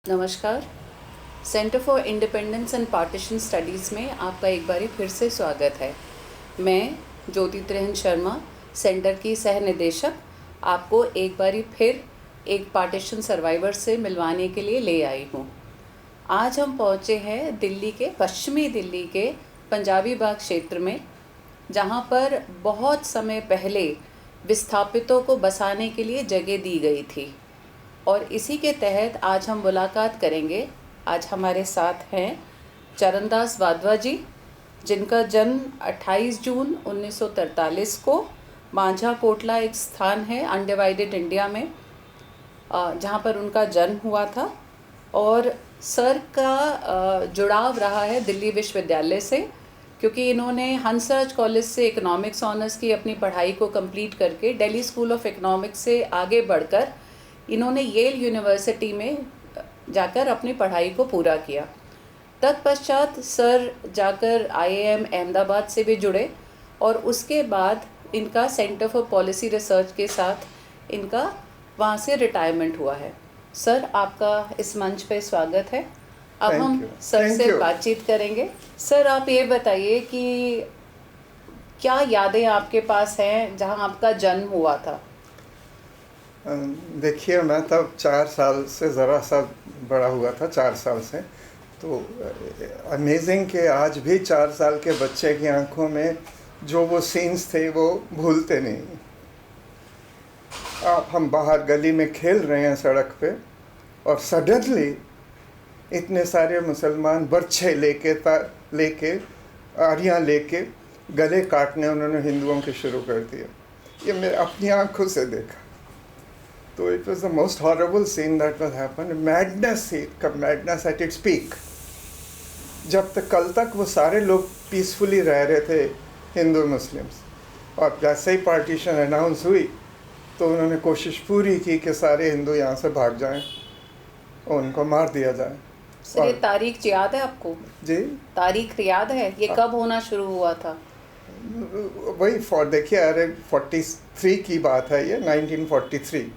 नमस्कार। Centre for independence and partition studies में आपका एक बारी फिर से स्वागत है। मैं ज्योति त्रेहन शर्मा, सेंटर की सह निदेशक, आपको एक बारी फिर एक पार्टीशन सर्वाइवर से मिलवाने के लिए ले आई हूँ। आज हम पहुँचे हैं दिल्ली के पश्चिमी दिल्ली के पंजाबी बाग क्षेत्र में, जहाँ पर बहुत समय पहले विस्थापितों को बसाने के लिए जगह दी गई थी और इसी के तहत आज हम मुलाकात करेंगे। आज हमारे साथ हैं चरणदास वाधवा जी, जिनका जन्म 28 जून 1943 को मांझा कोटला एक स्थान है अनडिवाइडेड इंडिया में, जहाँ पर उनका जन्म हुआ था। और सर का जुड़ाव रहा है दिल्ली विश्वविद्यालय से, क्योंकि इन्होंने हंसराज कॉलेज से इकोनॉमिक्स ऑनर्स की अपनी पढ़ाई को कंप्लीट करके दिल्ली स्कूल ऑफ इकोनॉमिक्स से आगे बढ़कर इन्होंने येल यूनिवर्सिटी में जाकर अपनी पढ़ाई को पूरा किया। तत्पश्चात सर जाकर IIM अहमदाबाद से भी जुड़े और उसके बाद इनका सेंटर फॉर पॉलिसी रिसर्च के साथ इनका वहाँ से रिटायरमेंट हुआ है। सर, आपका इस मंच पे स्वागत है। अब हम सर से बातचीत करेंगे। सर, आप ये बताइए कि क्या यादें आपके पास हैं जहाँ आपका जन्म हुआ था? देखिए, मैं तब 4 साल से ज़रा सा बड़ा हुआ था, 4 साल से। तो अमेजिंग कि आज भी 4 साल के बच्चे की आंखों में जो वो सीन्स थे वो भूलते नहीं। आप हम बाहर गली में खेल रहे हैं सड़क पे और सडनली इतने सारे मुसलमान बर्छे लेके आरियाँ लेके गले काटने उन्होंने हिंदुओं के शुरू कर दिया। ये मैं अपनी आंखों से देखा। तो it was the most horrible seen that was happen. Madness at its peak. जब तक कल तक वो सारे लोग पीसफुली रह रहे थे, हिंदू मुस्लिम्स, और जैसे ही पार्टीशन अनाउंस हुई तो उन्होंने कोशिश पूरी की कि सारे हिंदू यहाँ से भाग जाएं और उनको मार दिया जाए। सर, ये तारीख याद है आपको? जी, तारीख याद है? ये कब होना शुरू हुआ था? वही देखिए, अरे 43 की बात है, ये 1943।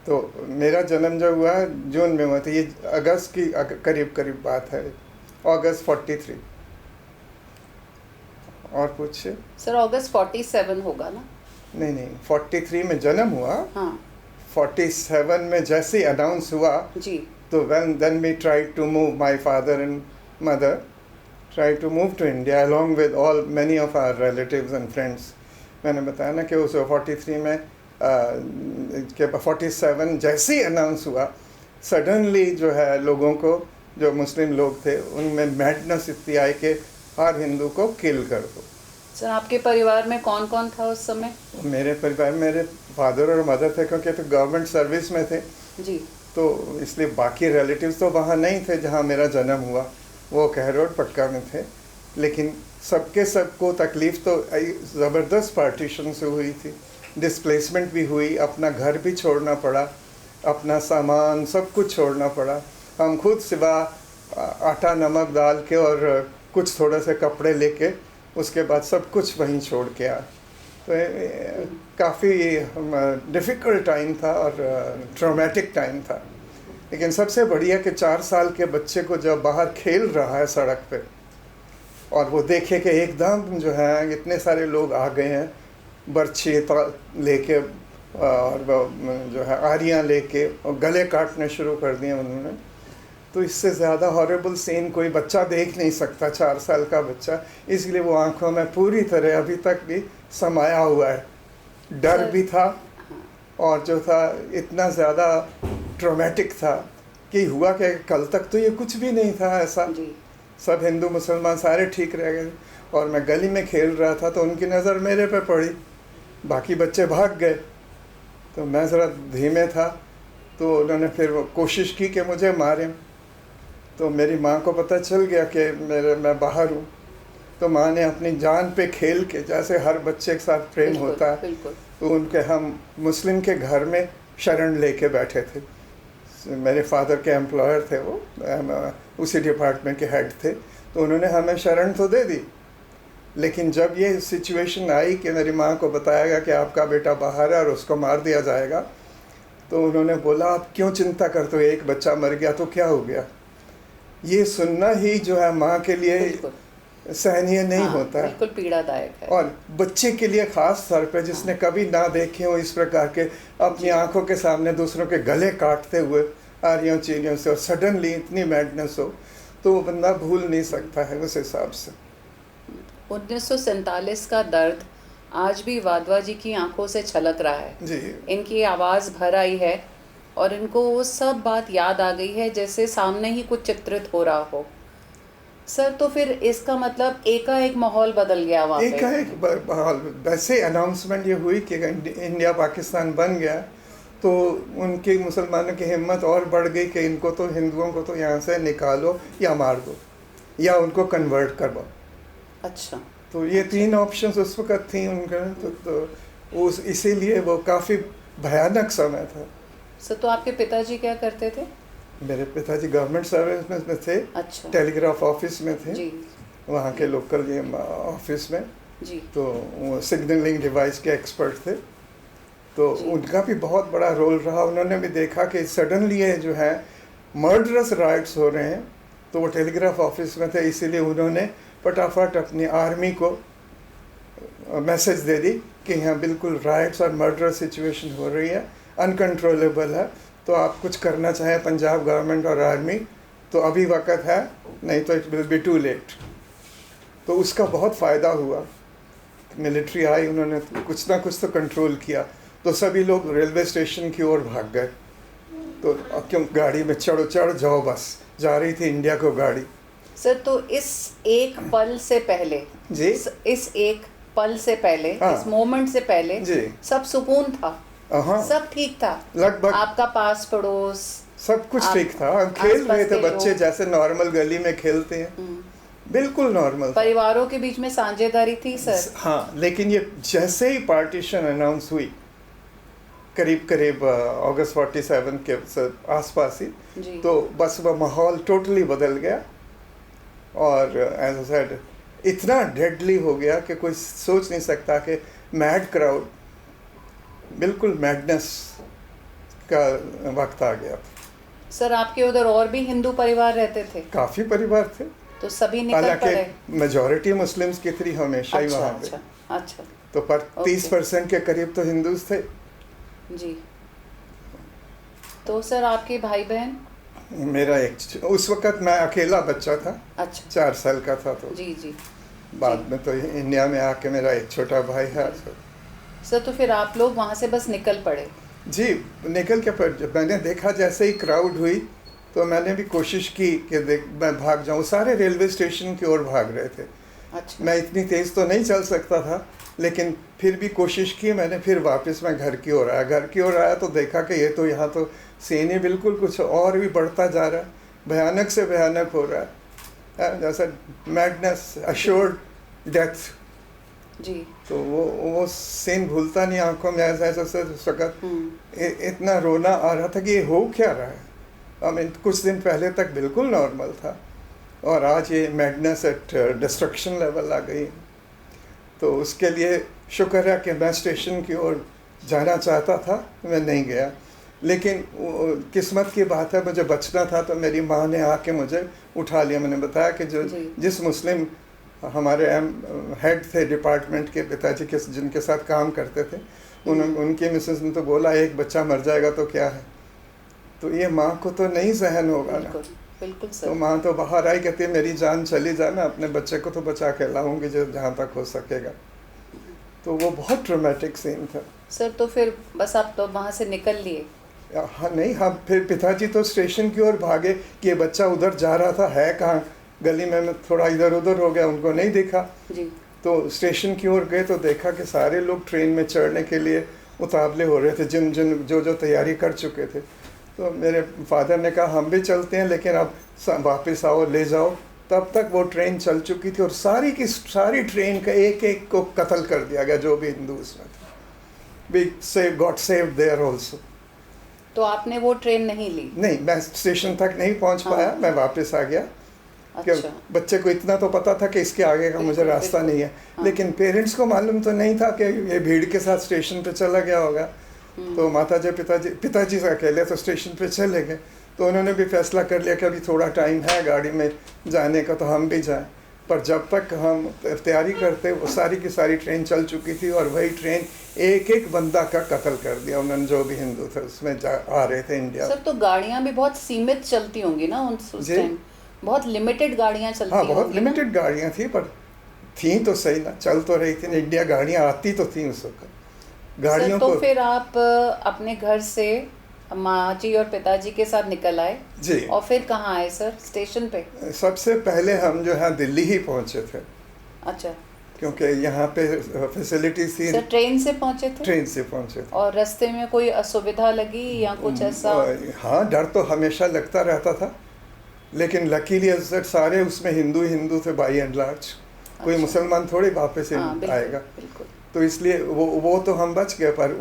तो मेरा जन्म जो हुआ जून में हुआ था, ये अगस्त की करीब बात है, अगस्त 43। और पूछिए। सर, अगस्त 47 होगा ना? नहीं, 43 में जन्म हुआ। हाँ। 47 में जैसे ही अनाउंस हुआ जी, तो then we tried to move, my father and mother tried to move to India along with many of our relatives and friends। मैंने बताया ना कि उस 43 में के 47 जैसे ही अनाउंस हुआ, सडनली जो है लोगों को, जो मुस्लिम लोग थे, उनमें मैडनेस इतनी आई कि हर हिंदू को किल कर दो। सर, आपके परिवार में कौन कौन था उस समय? मेरे परिवार में मेरे फादर और मदर थे, क्योंकि तो गवर्नमेंट सर्विस में थे जी, तो इसलिए बाकी रिलेटिव्स तो वहाँ नहीं थे जहाँ मेरा जन्म हुआ, वो कहरोड पटका में थे। लेकिन सबको तकलीफ़ तो ज़बरदस्त पार्टीशन से हुई थी, डिस्प्लेसमेंट भी हुई, अपना घर भी छोड़ना पड़ा, अपना सामान सब कुछ छोड़ना पड़ा। हम खुद सिवा आटा नमक डाल के और कुछ थोड़े से कपड़े लेके उसके बाद सब कुछ वहीं छोड़ के आए। तो काफ़ी डिफ़िकल्ट टाइम था और ट्रॉमेटिक टाइम था। लेकिन सबसे बढ़िया कि 4 साल के बच्चे को जब बाहर खेल रहा है सड़क पे और वो देखे कि एकदम जो है इतने सारे लोग आ गए हैं बर्छी लेके और जो है आरियाँ लेके और गले काटने शुरू कर दिए उन्होंने, तो इससे ज़्यादा हॉरेबल सीन कोई बच्चा देख नहीं सकता, 4 साल का बच्चा। इसलिए वो आंखों में पूरी तरह अभी तक भी समाया हुआ है। डर भी था और जो था इतना ज़्यादा ट्रॉमेटिक था कि हुआ कि कल तक तो ये कुछ भी नहीं था ऐसा। सब हिंदू मुसलमान सारे ठीक रह गए और मैं गली में खेल रहा था तो उनकी नज़र मेरे पे पड़ी, बाकी बच्चे भाग गए तो मैं ज़रा धीमे था, तो उन्होंने फिर वो कोशिश की कि मुझे मारें। तो मेरी माँ को पता चल गया कि मैं बाहर हूँ, तो माँ ने अपनी जान पे खेल के, जैसे हर बच्चे के साथ प्रेम होता है, तो उनके, हम मुस्लिम के घर में शरण लेके बैठे थे। मेरे फादर के एम्प्लॉयर थे वो, उसी डिपार्टमेंट के हेड थे, तो उन्होंने हमें शरण तो दे दी। लेकिन जब ये सिचुएशन आई कि मेरी माँ को बताया गया कि आपका बेटा बाहर है और उसको मार दिया जाएगा, तो उन्होंने बोला आप क्यों चिंता करते हो, एक बच्चा मर गया तो क्या हो गया। ये सुनना ही जो है माँ के लिए सहनीय नहीं होता है, बिल्कुल पीड़ादायक है। और बच्चे के लिए खास तौर पे जिसने कभी ना देखे हो इस प्रकार के अपनी आंखों के सामने दूसरों के गले काटते हुए आरियों चीनियों से, और सडनली इतनी मैडनेस हो, तो वो बंदा भूल नहीं सकता है उस हिसाब से। 1947 का दर्द आज भी वाधवा जी की आंखों से छलक रहा है जी। इनकी आवाज़ भर आई है और इनको वो सब बात याद आ गई है जैसे सामने ही कुछ चित्रित हो रहा हो। सर तो फिर इसका मतलब एकाएक माहौल बदल गया वहाँ पे? एकाएक माहौल, वैसे अनाउंसमेंट ये हुई कि इंडिया पाकिस्तान बन गया, तो उनके मुसलमानों की हिम्मत और बढ़ गई कि इनको तो, हिंदुओं को तो यहाँ से निकालो या मार दो या उनको कन्वर्ट करवाओ। अच्छा। तो ये तीन ऑप्शंस उस वक़्त थी उनका, तो उस इसीलिए वो काफ़ी भयानक समय था। सर तो आपके पिताजी क्या करते थे? मेरे पिताजी गवर्नमेंट सर्विस में थे। अच्छा। टेलीग्राफ ऑफिस में थे जी। वहाँ के लोकल ये ऑफिस में जी। तो वो सिग्नलिंग डिवाइस के एक्सपर्ट थे, तो उनका भी बहुत बड़ा रोल रहा। उन्होंने भी देखा कि सडनली ये जो है मर्डरस राइट्स हो रहे हैं, तो वो टेलीग्राफ ऑफिस में थे, इसीलिए उन्होंने फटाफट अपनी आर्मी को मैसेज दे दी कि यहाँ बिल्कुल राइट्स और मर्डर सिचुएशन हो रही है, अनकंट्रोलेबल है, तो आप कुछ करना चाहें पंजाब गवर्नमेंट और आर्मी तो अभी वक्त है, नहीं तो it will be too late. तो उसका बहुत फ़ायदा हुआ, मिलिट्री आई, उन्होंने कुछ ना कुछ तो कंट्रोल किया, तो सभी लोग रेलवे स्टेशन की ओर भाग गए। तो क्यों, गाड़ी में चढ़ जाओ, बस जा रही थी इंडिया को गाड़ी। सर तो इस एक पल से पहले जी, इस एक पल से पहले, हाँ, इस मोमेंट से पहले जी, सब सुकून था, हाँ, सब ठीक था, लगभग आपका पास पड़ोस सब कुछ ठीक था। हम खेल रहे थे बच्चे जैसे नॉर्मल गली में खेलते हैं, बिल्कुल नॉर्मल। परिवारों के बीच में साझेदारी थी सर। हाँ, लेकिन ये जैसे ही पार्टीशन अनाउंस हुई, करीब अगस्त 47 के आसपास ही, तो बस वह माहौल टोटली बदल गया, और एज आई सेड इतना डेडली हो गया कि कोई सोच नहीं सकता कि मैड क्राउड, बिल्कुल मैडनेस का वक्त आ गया। सर आपके उधर और भी हिंदू परिवार रहते थे? काफ़ी परिवार थे, तो सभी निकल पड़े? हालांकि मेजॉरिटी मुस्लिम्स की थी हमेशा ही वहाँ पे। अच्छा। तो पर 30% के करीब तो हिंदूज थे। जी। तो सर आपके भाई बहन? मेरा एक, उस वक्त मैं अकेला बच्चा था। अच्छा। 4 साल का था। तो जी जी। बाद में तो इंडिया में आके मेरा एक छोटा भाई है। सर तो फिर आप लोग वहाँ से बस निकल पड़े? जी, निकल के पर जब मैंने देखा जैसे ही क्राउड हुई, तो मैंने भी कोशिश की कि मैं भाग जाऊँ। सारे रेलवे स्टेशन की ओर भाग रहे थे। अच्छा। मैं इतनी तेज़ तो नहीं चल सकता था, लेकिन फिर भी कोशिश की मैंने। फिर वापस मैं घर की ओर आया तो देखा कि ये तो यहाँ तो सीन ही बिल्कुल कुछ और भी बढ़ता जा रहा है, भयानक से भयानक हो रहा है, जैसा मैडनेस, अश्योर्ड डेथ। जी। तो वो सीन भूलता नहीं आंखों में, ऐसा वक्त इतना रोना आ रहा था कि ये हो क्या रहा है। आई मीन कुछ दिन पहले तक बिल्कुल नॉर्मल था, और आज ये मैडनेस एट डिस्ट्रक्शन लेवल आ गई। तो उसके लिए शुक्र है कि मैं स्टेशन की ओर जाना चाहता था, मैं नहीं गया। लेकिन किस्मत की बात है, मुझे बचना था, तो मेरी माँ ने आके मुझे उठा लिया। मैंने बताया कि जिस मुस्लिम हमारे हेड थे डिपार्टमेंट के, पिताजी के जिनके साथ काम करते थे, उनके मिसेस ने तो बोला एक बच्चा मर जाएगा तो क्या है, तो ये माँ को तो नहीं सहन होगा ना। बिल्कुल सर। तो माँ तो बाहर आई, कहती है मेरी जान चली जाए, मैं अपने बच्चे को तो बचा के लाऊंगी जहाँ तक हो सकेगा। तो वो बहुत ट्रॉमेटिक सीन था सर। तो फिर बस आप तो वहाँ से निकल लिए? हाँ, नहीं, हाँ, फिर पिताजी तो स्टेशन की ओर भागे कि ये बच्चा उधर जा रहा था, है कहाँ, गली में मैं थोड़ा इधर उधर हो गया, उनको नहीं दिखा। जी। तो स्टेशन की ओर गए तो देखा कि सारे लोग ट्रेन में चढ़ने के लिए उतावले हो रहे थे, जो तैयारी कर चुके थे। तो मेरे फादर ने कहा हम भी चलते हैं, लेकिन अब वापस आओ, ले जाओ। तब तक वो ट्रेन चल चुकी थी, और सारी की सारी ट्रेन का एक को कत्ल कर दिया गया जो भी हिंदू उसमें थे। We got saved there also. तो आपने वो ट्रेन नहीं ली? नहीं, मैं स्टेशन तक नहीं पहुंच पाया, मैं वापस आ गया। अच्छा। बच्चे को इतना तो पता था कि इसके आगे का मुझे रास्ता नहीं है, लेकिन पेरेंट्स को मालूम तो नहीं था कि ये भीड़ के साथ स्टेशन पे चला गया होगा। तो माताजी पिताजी से अकेले तो स्टेशन पे चले गए, तो उन्होंने भी फैसला कर लिया कि अभी थोड़ा टाइम है गाड़ी में जाने का, तो हम भी जाएं। पर जब तक हम तैयारी करते वो सारी की सारी ट्रेन चल चुकी थी, और वही ट्रेन एक एक बंदा का कत्ल कर दिया उन्होंने, जो भी हिंदू थे उसमें आ रहे थे इंडिया। सर तो गाड़ियाँ भी बहुत सीमित चलती होंगी ना उस टाइम, बहुत लिमिटेड गाड़ियाँ चलती हाँ, बहुत होंगी ना? लिमिटेड गाड़ियाँ थी, पर थी तो सही ना, चल तो रही थी इंडिया, गाड़ियाँ आती तो थी उस वक्त गाड़ियों सर, तो को। फिर आप अपने घर से माँ जी और पिताजी के साथ निकल आए जी, और फिर कहाँ आए सर? स्टेशन पे? सबसे पहले हम जो है दिल्ली ही पहुँचे थे, अच्छा, क्योंकि यहाँ पे फैसिलिटीज थी। सर ट्रेन से पहुँचे थे? ट्रेन से पहुँचे थे। और रास्ते में कोई असुविधा लगी या कुछ ऐसा? हाँ, डर तो हमेशा लगता रहता था, लेकिन लकीली सारे उसमें हिंदू थे बाई एंड लार्ज। कोई अच्छा। मुसलमान थोड़ी वापस आएगा, बिल्कुल। तो इसलिए वो तो हम बच गए। पर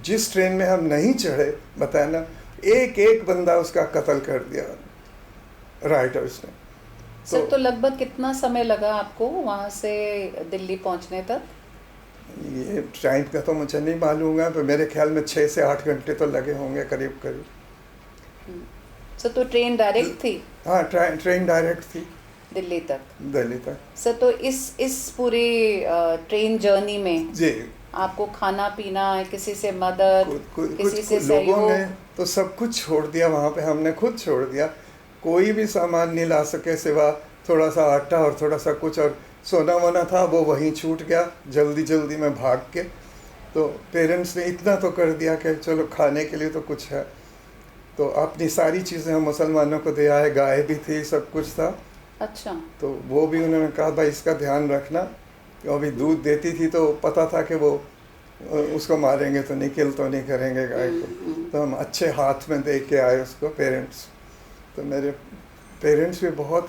जिस ट्रेन में हम नहीं चढ़े, बताया ना, एक एक बंदा उसका कत्ल कर दिया राइटर्स ने। सर तो लगभग कितना समय लगा आपको वहाँ से दिल्ली पहुँचने तक? ये टाइम का तो मुझे नहीं मालूम है, पर मेरे ख्याल में 6 से 8 घंटे तो लगे होंगे करीब करीब। सर तो ट्रेन डायरेक्ट थी? हाँ, ट्रेन डायरेक्ट थी दिल्ली तक? दिल्ली तक। सर तो इस पूरी ट्रेन जर्नी में जी, आपको खाना पीना, किसी से मदद, किसी से लोगों ने सहयोग? तो सब कुछ छोड़ दिया वहाँ पे, हमने खुद छोड़ दिया। कोई भी सामान नहीं ला सके सिवा थोड़ा सा आटा और थोड़ा सा कुछ, और सोना वोना था वो वहीं छूट गया जल्दी में भाग के। तो पेरेंट्स ने इतना तो कर दिया कि चलो खाने के लिए तो कुछ है, तो अपनी सारी चीज़ें हम मुसलमानों को दे आए, गाय भी थी, सब कुछ था। अच्छा। तो वो भी उन्होंने कहा भाई इसका ध्यान रखना, वो भी दूध देती थी तो पता था कि वो उसको मारेंगे तो नहीं, किल तो नहीं करेंगे गाय को, तो हम अच्छे हाथ में दे के आए उसको, पेरेंट्स। तो मेरे पेरेंट्स भी बहुत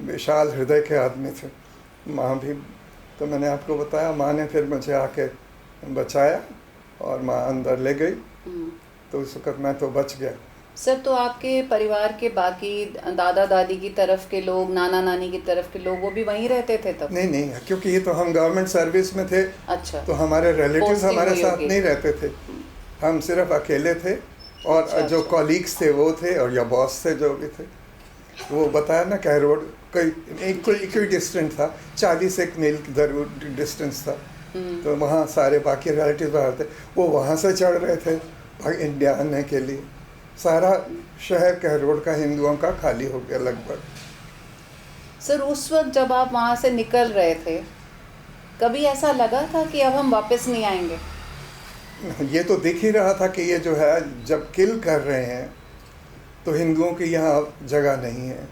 विशाल हृदय के आदमी थे, माँ भी। तो मैंने आपको बताया, माँ ने फिर मुझे आके बचाया और माँ अंदर ले गई, तो उस वक्त मैं तो बच गया। सर तो आपके परिवार के बाकी दादा दादी की तरफ के लोग, नाना नानी की तरफ के लोग, वो भी वहीं रहते थे तब? नहीं, क्योंकि ये तो हम गवर्नमेंट सर्विस में थे। अच्छा। तो हमारे रिलेटिव्स हमारे साथ नहीं रहते थे, हम सिर्फ अकेले थे, और अच्छा, जो कॉलीग्स थे वो थे, और या बॉस थे जो भी थे। वो बताया ना, कैर रोड कोई डिस्टेंस था, 41 मील डिस्टेंस था। तो वहाँ सारे बाकी रिलेटिव थे, वो वहाँ से चढ़ रहे थे इंडिया आने के लिए। सारा शहर कैर रोड का हिंदुओं का खाली हो गया लगभग। सर उस वक्त जब आप वहाँ से निकल रहे थे, कभी ऐसा लगा था कि अब हम वापस नहीं आएंगे? ये तो दिख ही रहा था कि ये जो है, जब किल कर रहे हैं तो हिंदुओं की यहाँ जगह नहीं है।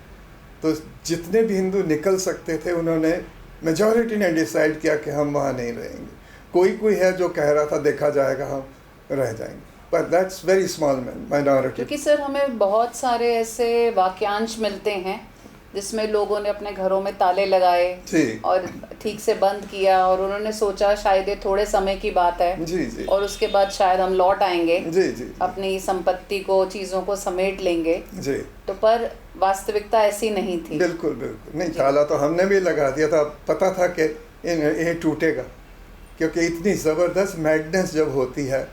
तो जितने भी हिंदू निकल सकते थे, उन्होंने मेजॉरिटी ने डिसाइड किया कि हम वहाँ नहीं रहेंगे। कोई है जो कह रहा था देखा जाएगा हम रह जाएंगे, but that's very small minority. क्योंकि सर हमें बहुत सारे ऐसे वाक्यांश मिलते हैं जिसमें लोगों ने अपने घरों में ताले लगाए और ठीक से बंद किया, और उन्होंने सोचा शायद ये थोड़े समय की बात है, जी, और उसके बाद शायद हम लौट आएंगे, जी, अपनी संपत्ति को, चीज़ों को समेट लेंगे। जी। तो पर वास्तविकता ऐसी नहीं थी। बिल्कुल नहीं, ताला तो हमने भी लगा दिया था, पता था कि ये टूटेगा, क्योंकि इतनी ज़बरदस्त मैडनेस जब होती है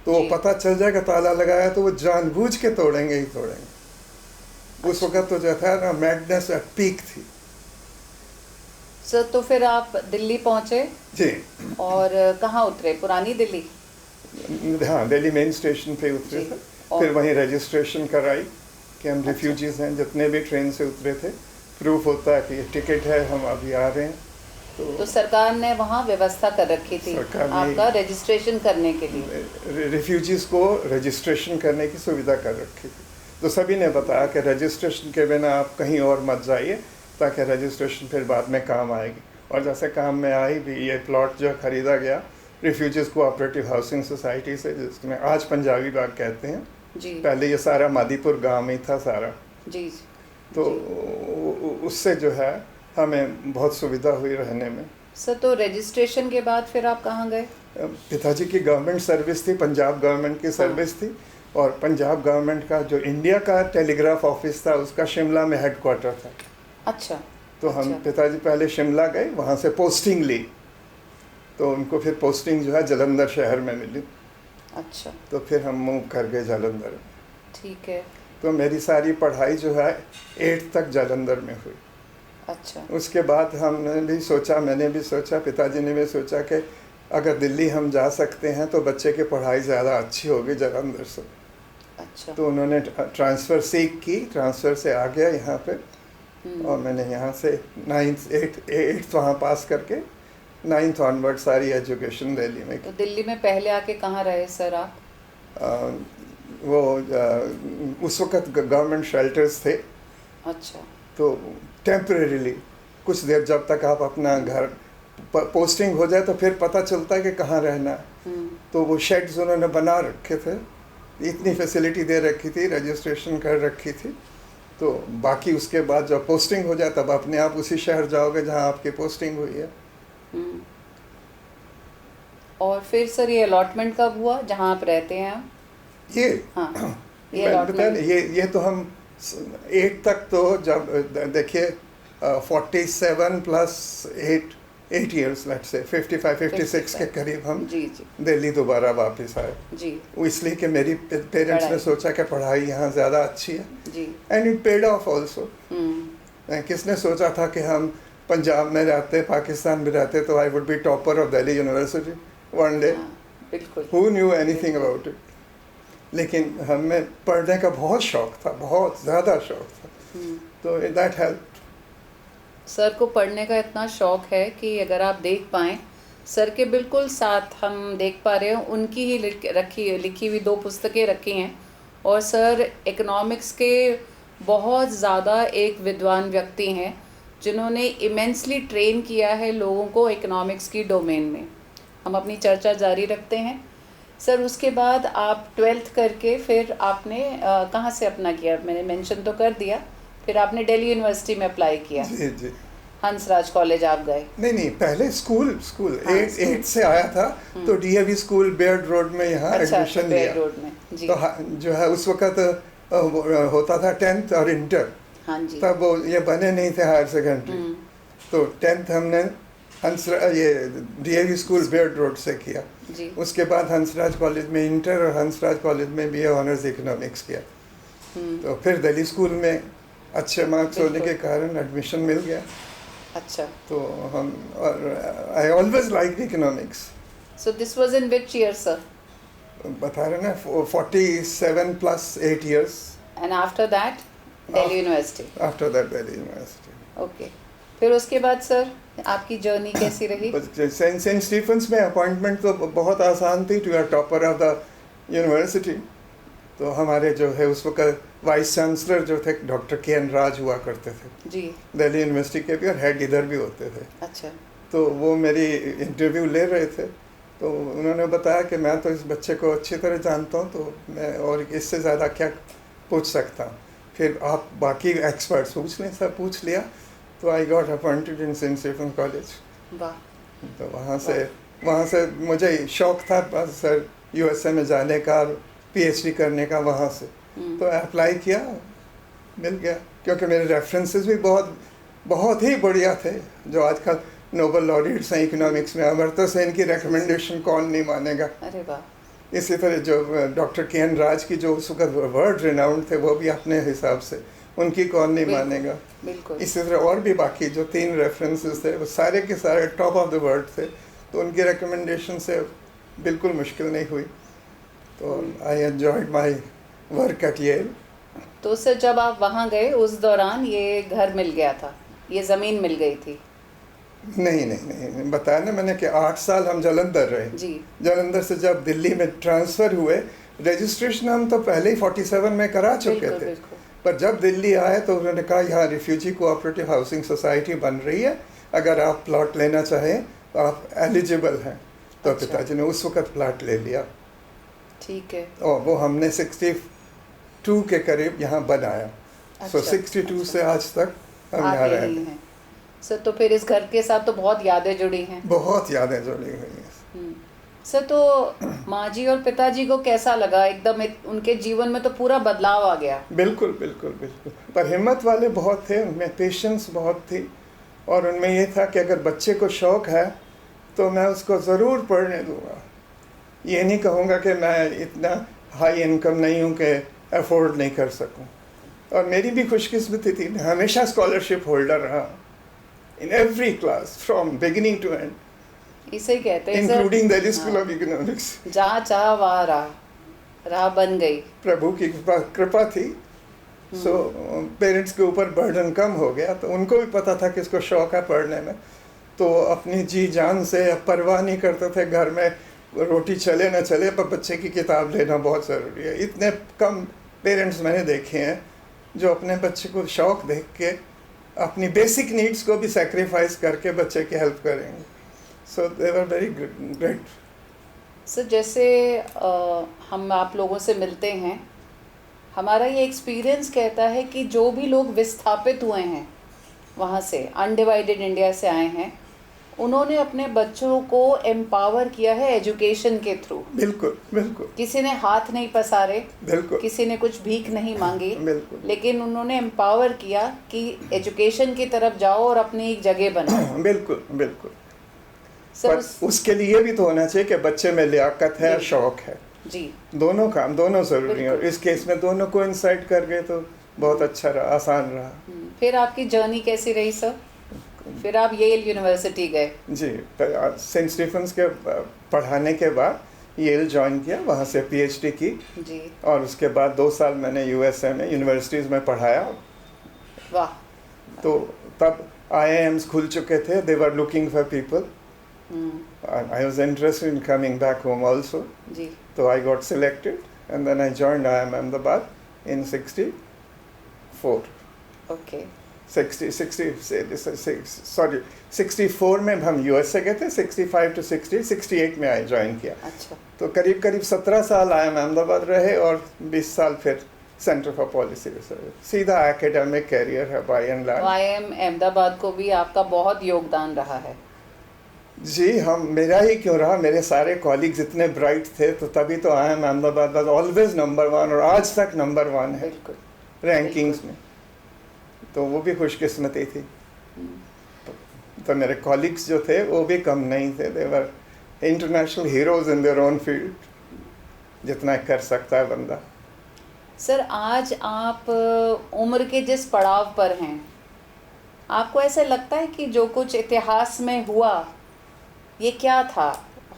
तो वो पता चल जाएगा ताला लगाया, तो वो जानबूझ के तोड़ेंगे ही तोड़ेंगे। उस वक्त तो जो था ना, मैडनेस एट पीक थी। सर तो फिर आप दिल्ली पहुंचे? जी। और कहाँ उतरे? पुरानी दिल्ली? हाँ, दिल्ली मेन स्टेशन पे उतरे थे। फिर वहीं रजिस्ट्रेशन कराई कि हम रिफ्यूजीज़ हैं, जितने भी ट्रेन से उतरे थे। प्रूफ होता है कि ये टिकट है, हम अभी आ रहे हैं। तो सरकार ने वहाँ व्यवस्था कर रखी थी आपका रजिस्ट्रेशन करने के लिए? रिफ्यूजीज़ को रजिस्ट्रेशन करने की सुविधा कर रखी थी। तो सभी ने बताया कि रजिस्ट्रेशन के बिना आप कहीं और मत जाइए, ताकि रजिस्ट्रेशन फिर बाद में काम आएगी। और जैसे काम में आई भी, ये प्लॉट जो खरीदा गया रिफ्यूजीज़ कोऑपरेटिव हाउसिंग सोसाइटी से, जिसमें आज पंजाबी बाग कहते हैं जी। पहले ये सारा मादीपुर गांव में था सारा जी। तो उससे जो है हमें बहुत सुविधा हुई रहने में। सर तो रजिस्ट्रेशन के बाद फिर आप कहाँ गए? पिताजी की गवर्नमेंट सर्विस थी, पंजाब गवर्नमेंट की सर्विस थी, और पंजाब गवर्नमेंट का जो इंडिया का टेलीग्राफ ऑफिस था उसका शिमला में हेडक्वार्टर था। अच्छा। तो हम पिताजी पहले शिमला गए, वहाँ से पोस्टिंग ली। तो उनको फिर पोस्टिंग जो है जालंधर शहर में मिली। अच्छा, तो फिर हम मूव कर गए जालंधर। ठीक है। तो मेरी सारी पढ़ाई जो है 8th तक जालंधर में हुई। अच्छा, उसके बाद हमने भी सोचा, मैंने भी सोचा, पिताजी ने भी सोचा कि अगर दिल्ली हम जा सकते हैं तो बच्चे की पढ़ाई ज़्यादा अच्छी होगी जालंधर से। अच्छा। तो उन्होंने ट्रांसफ़र सीख की, ट्रांसफ़र से आ गया यहाँ पे। और मैंने यहाँ से 9th 8th वहाँ पास करके 9th ऑनवर्ड सारी एजुकेशन दिल्ली में तो दिल्ली में पहले आके कहाँ रहे सर आप? उस वक़्त गवर्नमेंट शेल्टर्स थे। अच्छा, तो टेम्परेरीली कुछ देर, जब तक आप अपना घर पोस्टिंग हो जाए तो फिर पता चलता है कि कहाँ रहना है। तो वो शेड्स उन्होंने बना रखे थे, इतनी फैसिलिटी दे रखी थी, रजिस्ट्रेशन कर रखी थी। तो बाकी उसके बाद जब पोस्टिंग हो जाए तब अपने आप उसी शहर जाओगे जहाँ आपकी पोस्टिंग हुई है। और फिर सर ये अलॉटमेंट कब हुआ जहाँ आप रहते हैं आप? ये हाँ, ये allotment। ये तो हम 8 तक तो जब देखिए 47 प्लस 8 years, लेट्स से 55-56 के करीब हम जी जी दिल्ली दोबारा वापस आए। जी वो इसलिए कि मेरी पेरेंट्स ने सोचा कि पढ़ाई यहाँ ज़्यादा अच्छी है ji. And it paid off also. किसने सोचा था कि हम पंजाब में रहते, पाकिस्तान में रहते तो I would be topper of Delhi university one day. बिल्कुल। Who knew anything about it. लेकिन हमें पढ़ने का बहुत शौक था, बहुत ज़्यादा शौक था। तो दैट हेल्प। सर को पढ़ने का इतना शौक है कि अगर आप देख पाएँ, सर के बिल्कुल साथ हम देख पा रहे हो उनकी ही लिखी हुई 2 पुस्तकें रखी हैं। और सर इकोनॉमिक्स के बहुत ज़्यादा एक विद्वान व्यक्ति हैं जिन्होंने इमेंसली ट्रेन किया है लोगों को इकोनॉमिक्स की डोमेन में। हम अपनी चर्चा जारी रखते हैं। सर उसके बाद आप 12th करके फिर आपने कहाँ से अपना किया? मैंने मेंशन तो कर दिया। फिर आपने दिल्ली यूनिवर्सिटी में अप्लाई किया। जी जी। हंसराज कॉलेज आप गए? नहीं, पहले स्कूल हाँ, 8 से आया था तो डीएवी स्कूल बेयर्ड रोड में यहाँ एडमिशन लिया। बेयर्ड रोड में जी। तो जो है उस वक्त होता था 10th और इंटर। हाँ जी। तब वो ये बने नहीं थे हायर सेकेंडरी। तो 10th हमने ये डीएवी स्कूल बेयर्ड रोड से किया जी। उसके बाद हंसराज कॉलेज में इंटर और हंसराज कॉलेज में बीए ऑनर्स इकोनॉमिक्स किया। तो फिर दिल्ली स्कूल में अच्छे मार्क्स होने के कारण एडमिशन मिल गया। अच्छा। तो हम I always like economics. So this was in which year sir? बता रहे ना 47 plus 8 years। And after that Delhi university? After that Delhi university. Okay. फिर उसके बाद सर आपकी जर्नी कैसी रही? सेंट स्टीफेंस में अपॉइंटमेंट तो बहुत आसान थी। Two are topper of the university. तो हमारे जो है उस वक्त वाइस चांसलर जो थे डॉक्टर के.एन. राज हुआ करते थे जी। दिल्ली यूनिवर्सिटी के भी, और हेड इधर भी होते थे। अच्छा। तो वो मेरी इंटरव्यू ले रहे थे। तो उन्होंने बताया कि मैं तो इस बच्चे को अच्छी तरह जानता हूँ, तो मैं और इससे ज़्यादा क्या पूछ सकता हूँ। फिर आप बाकी एक्सपर्ट्स पूछ लें। सब पूछ लिया तो I got appointed in Saint Stephen's College. वाह। तो वहाँ से मुझे शौक था बस सर यूएसए में जाने का, पीएचडी करने का वहाँ से। तो अप्लाई किया, मिल गया। क्योंकि मेरे रेफरेंसेस भी बहुत ही बढ़िया थे। जो आजकल नोबेल लॉरेट्स हैं इकोनॉमिक्स में, अमर्त्य सेन की रिकमेंडेशन कौन नहीं मानेगा। अरे वाह। इसी तरह जो डॉक्टर के.एन. राज की जो उस वक्त वर्ल्ड रिनाउंड थे वो भी अपने हिसाब से, उनकी कौन नहीं मानेगा। बिल्कुल। इसी तरह और भी बाकी जो 3 रेफरेंसेस थे वो सारे के सारे टॉप ऑफ द वर्ल्ड थे। तो उनकी रिकमेंडेशन से बिल्कुल मुश्किल नहीं हुई। तो I enjoyed my work at Yale. तो सर जब आप वहाँ गए उस दौरान ये घर मिल गया था, ये ज़मीन मिल गई थी? नहीं, बताया ना मैंने कि 8 साल हम जालंधर रहे जी। जालंधर से जब दिल्ली में ट्रांसफ़र हुए, रजिस्ट्रेशन हम तो पहले ही 47 में करा चुके थे। पर जब दिल्ली आए तो उन्होंने कहा यहाँ रिफ्यूजी कोऑपरेटिव हाउसिंग सोसाइटी बन रही है, अगर आप प्लॉट लेना चाहें तो आप एलिजिबल हैं। तो अच्छा। पिताजी ने उस वक्त प्लॉट ले लिया। ठीक है। और वो हमने 62 के करीब यहाँ बनाया। अच्छा, 62 से आज तक हम आप यहाँ यहीं रहे हैं। सर तो फिर इस घर के साथ तो बहुत यादें जुड़ी हैं। बहुत यादें जुड़ी हुई हैं। सर तो माँ जी और पिताजी को कैसा लगा? एकदम उनके जीवन में तो पूरा बदलाव आ गया। बिल्कुल। पर हिम्मत वाले बहुत थे, उनमें पेशेंस बहुत थी। और उनमें ये था कि अगर बच्चे को शौक़ है तो मैं उसको ज़रूर पढ़ने दूंगा। ये नहीं कहूँगा कि मैं इतना हाई इनकम नहीं हूँ कि अफोर्ड नहीं कर सकूँ। और मेरी भी खुशकिस्मती थी, मैं हमेशा स्कॉलरशिप होल्डर रहा in every class from beginning to end, इसे कहते हैं including Delhi School of Economics. जहाँ चाह वहाँ राह बन गई। प्रभु की कृपा थी। सो पेरेंट्स के ऊपर बर्डन कम हो गया, तो उनको भी पता था कि इसको शौक है पढ़ने में, तो अपनी जी जान से परवाह नहीं करते थे घर में रोटी चले ना चले, पर बच्चे की किताब लेना बहुत ज़रूरी है। इतने कम पेरेंट्स मैंने देखे हैं जो अपने बच्चे को शौक देख के अपनी बेसिक नीड्स को भी सेक्रीफाइस करके बच्चे की हेल्प करेंगे। सो दे वर वेरी ग्रेट। सर जैसे हम आप लोगों से मिलते हैं, हमारा ये एक्सपीरियंस कहता है कि जो भी लोग विस्थापित हुए हैं वहाँ से, अनडिवाइडेड इंडिया से आए हैं, उन्होंने अपने बच्चों को एम्पावर किया है एजुकेशन के थ्रू। बिल्कुल बिल्कुल। किसी ने हाथ नहीं पसारे, बिल्कुल। किसी ने कुछ भीख नहीं मांगी, बिल्कुल। लेकिन उन्होंने एम्पावर किया कि एजुकेशन की तरफ जाओ और अपनी एक जगह बनाओ। बिल्कुल बिल्कुल। सर पर उसके लिए भी तो होना चाहिए कि बच्चे में लियाकत है, शौक है। जी, दोनों काम दोनों ज़रूरी हैं, और इस केस में दोनों को इंसाइट कर गए तो बहुत अच्छा रहा, आसान रहा। फिर आपकी जर्नी कैसी रही सर? फिर आप येल यूनिवर्सिटी गए? जी, सेंट स्टीफन्स के पढ़ाने के बाद येल ज्वाइन किया, वहाँ से पीएचडी की जी, और उसके बाद 2 साल मैंने यूएसए में यूनिवर्सिटीज़ में पढ़ाया। वाह। तो तब IIMs खुल चुके थे, they were looking for people. I was interested in coming back home also. जी, So I got selected and then I joined IIM Ahmedabad in 64. Okay. 64 में हम यूएसए गए थे, 65 to 60, 68 में आई ज्वाइन किया। अच्छा, तो करीब करीब 17 साल IIM अहमदाबाद रहे और 20 साल फिर सेंटर फॉर पॉलिसी रिसर्च। सीधा एकेडमिक कैरियर है by and large. IIM Ahmedabad को भी आपका बहुत योगदान रहा है। जी, हम मेरा ही क्यों रहा, मेरे सारे कॉलीग्स इतने ब्राइट थे, तो तभी तो IIM Ahmedabad was always number 1 और आज तक नंबर 1 है बिल्कुल, रैंकिंग्स में। तो वो भी खुशकिस्मती थी। तो मेरे कॉलीग्स जो थे वो भी कम नहीं थे, they were international heroes in their own field, जितना कर सकता है बंदा। सर आज आप उम्र के जिस पड़ाव पर हैं, आपको ऐसा लगता है कि जो कुछ इतिहास में हुआ ये क्या था,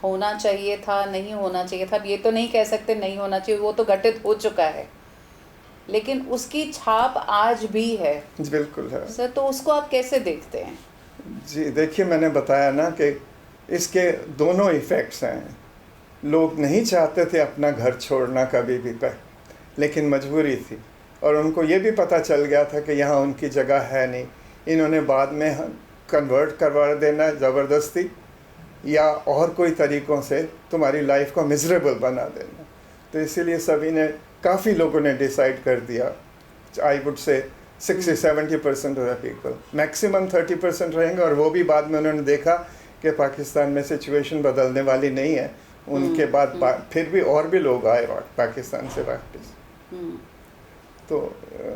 होना चाहिए था, नहीं होना चाहिए था? अब ये तो नहीं कह सकते नहीं होना चाहिए, वो तो घटित हो चुका है, लेकिन उसकी छाप आज भी है। बिल्कुल है सर, तो उसको आप कैसे देखते हैं? जी, देखिए मैंने बताया ना कि इसके दोनों इफ़ेक्ट्स हैं। लोग नहीं चाहते थे अपना घर छोड़ना कभी भी पर, लेकिन मजबूरी थी, और उनको ये भी पता चल गया था कि यहाँ उनकी जगह है नहीं। इन्होंने बाद में कन्वर्ट करवा देना ज़बरदस्ती या और कोई तरीक़ों से तुम्हारी लाइफ को मिजरेबल बना देना। तो इसीलिए सभी ने, काफ़ी लोगों ने डिसाइड कर दिया, I would say 60-70% of the people, maximum 30% रहेंगे, और वो भी बाद में उन्होंने देखा कि पाकिस्तान में सिचुएशन बदलने वाली नहीं है। उनके बाद फिर भी और भी लोग आए पाकिस्तान से वापस। तो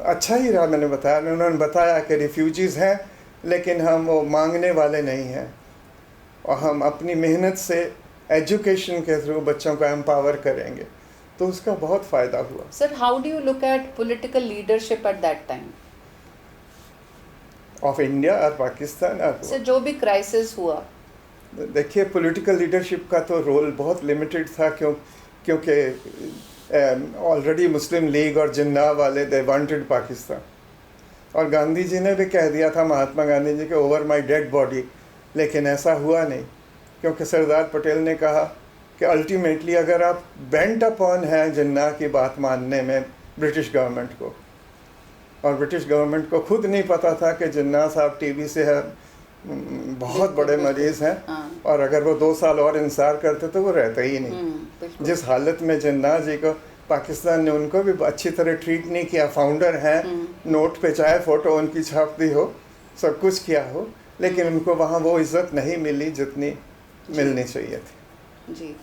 अच्छा ही रहा। मैंने बताया, उन्होंने बताया कि रिफ्यूजीज़ हैं लेकिन हम वो मांगने वाले नहीं हैं, और हम अपनी मेहनत से एजुकेशन के थ्रू बच्चों को एम्पावर करेंगे, तो उसका बहुत फ़ायदा हुआ। Sir, how do you look at political leadership at that time of India और पाकिस्तान? सर, जो भी क्राइसिस हुआ, देखिए पॉलिटिकल लीडरशिप का तो रोल बहुत लिमिटेड था, क्योंकि ऑलरेडी मुस्लिम लीग और जिन्ना वाले दे वांटेड पाकिस्तान, और गांधी जी ने भी कह दिया था, महात्मा गांधी जी के, ओवर माय डेड बॉडी, लेकिन ऐसा हुआ नहीं, क्योंकि सरदार पटेल ने कहा कि अल्टीमेटली अगर आप बेंट अपॉन हैं जिन्ना की बात मानने में ब्रिटिश गवर्नमेंट को, और ब्रिटिश गवर्नमेंट को खुद नहीं पता था कि जिन्ना साहब टीबी से है, बहुत बड़े मरीज़ हैं, और अगर वो 2 साल और इंतज़ार करते तो वो रहते ही नहीं। जिस हालत में जिन्ना जी को पाकिस्तान ने उनको भी अच्छी तरह ट्रीट नहीं किया, फाउंडर हैं, नोट पे चाहे फ़ोटो उनकी छाप दी हो, सब कुछ किया हो, लेकिन उनको वहाँ वो इज़्ज़त नहीं मिली जितनी मिलनी चाहिए थी। जी,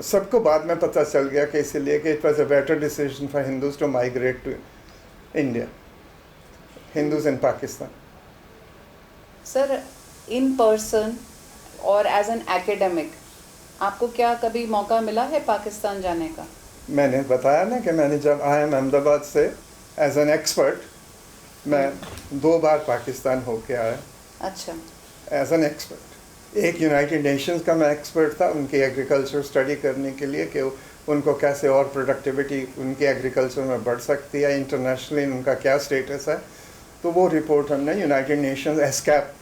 सबको बाद में पता चल गया कि इसीलिए कि it was a better decision for Hindus to migrate to India, Hindus in Pakistan. Sir in person और एज एन एकेडमिक आपको क्या कभी मौका मिला है पाकिस्तान जाने का? मैंने बताया ना कि मैंने जब IIM अहमदाबाद से एज एन एक्सपर्ट मैं 2 बार पाकिस्तान होके आया अच्छा। As an expert. एक यूनाइटेड नेशंस का मैं एक्सपर्ट था उनकी एग्रीकल्चर स्टडी करने के लिए कि उनको कैसे और प्रोडक्टिविटी उनकी एग्रीकल्चर में बढ़ सकती है, इंटरनेशनली उनका क्या स्टेटस है। तो वो रिपोर्ट हमने यूनाइटेड नेशंस एसकैप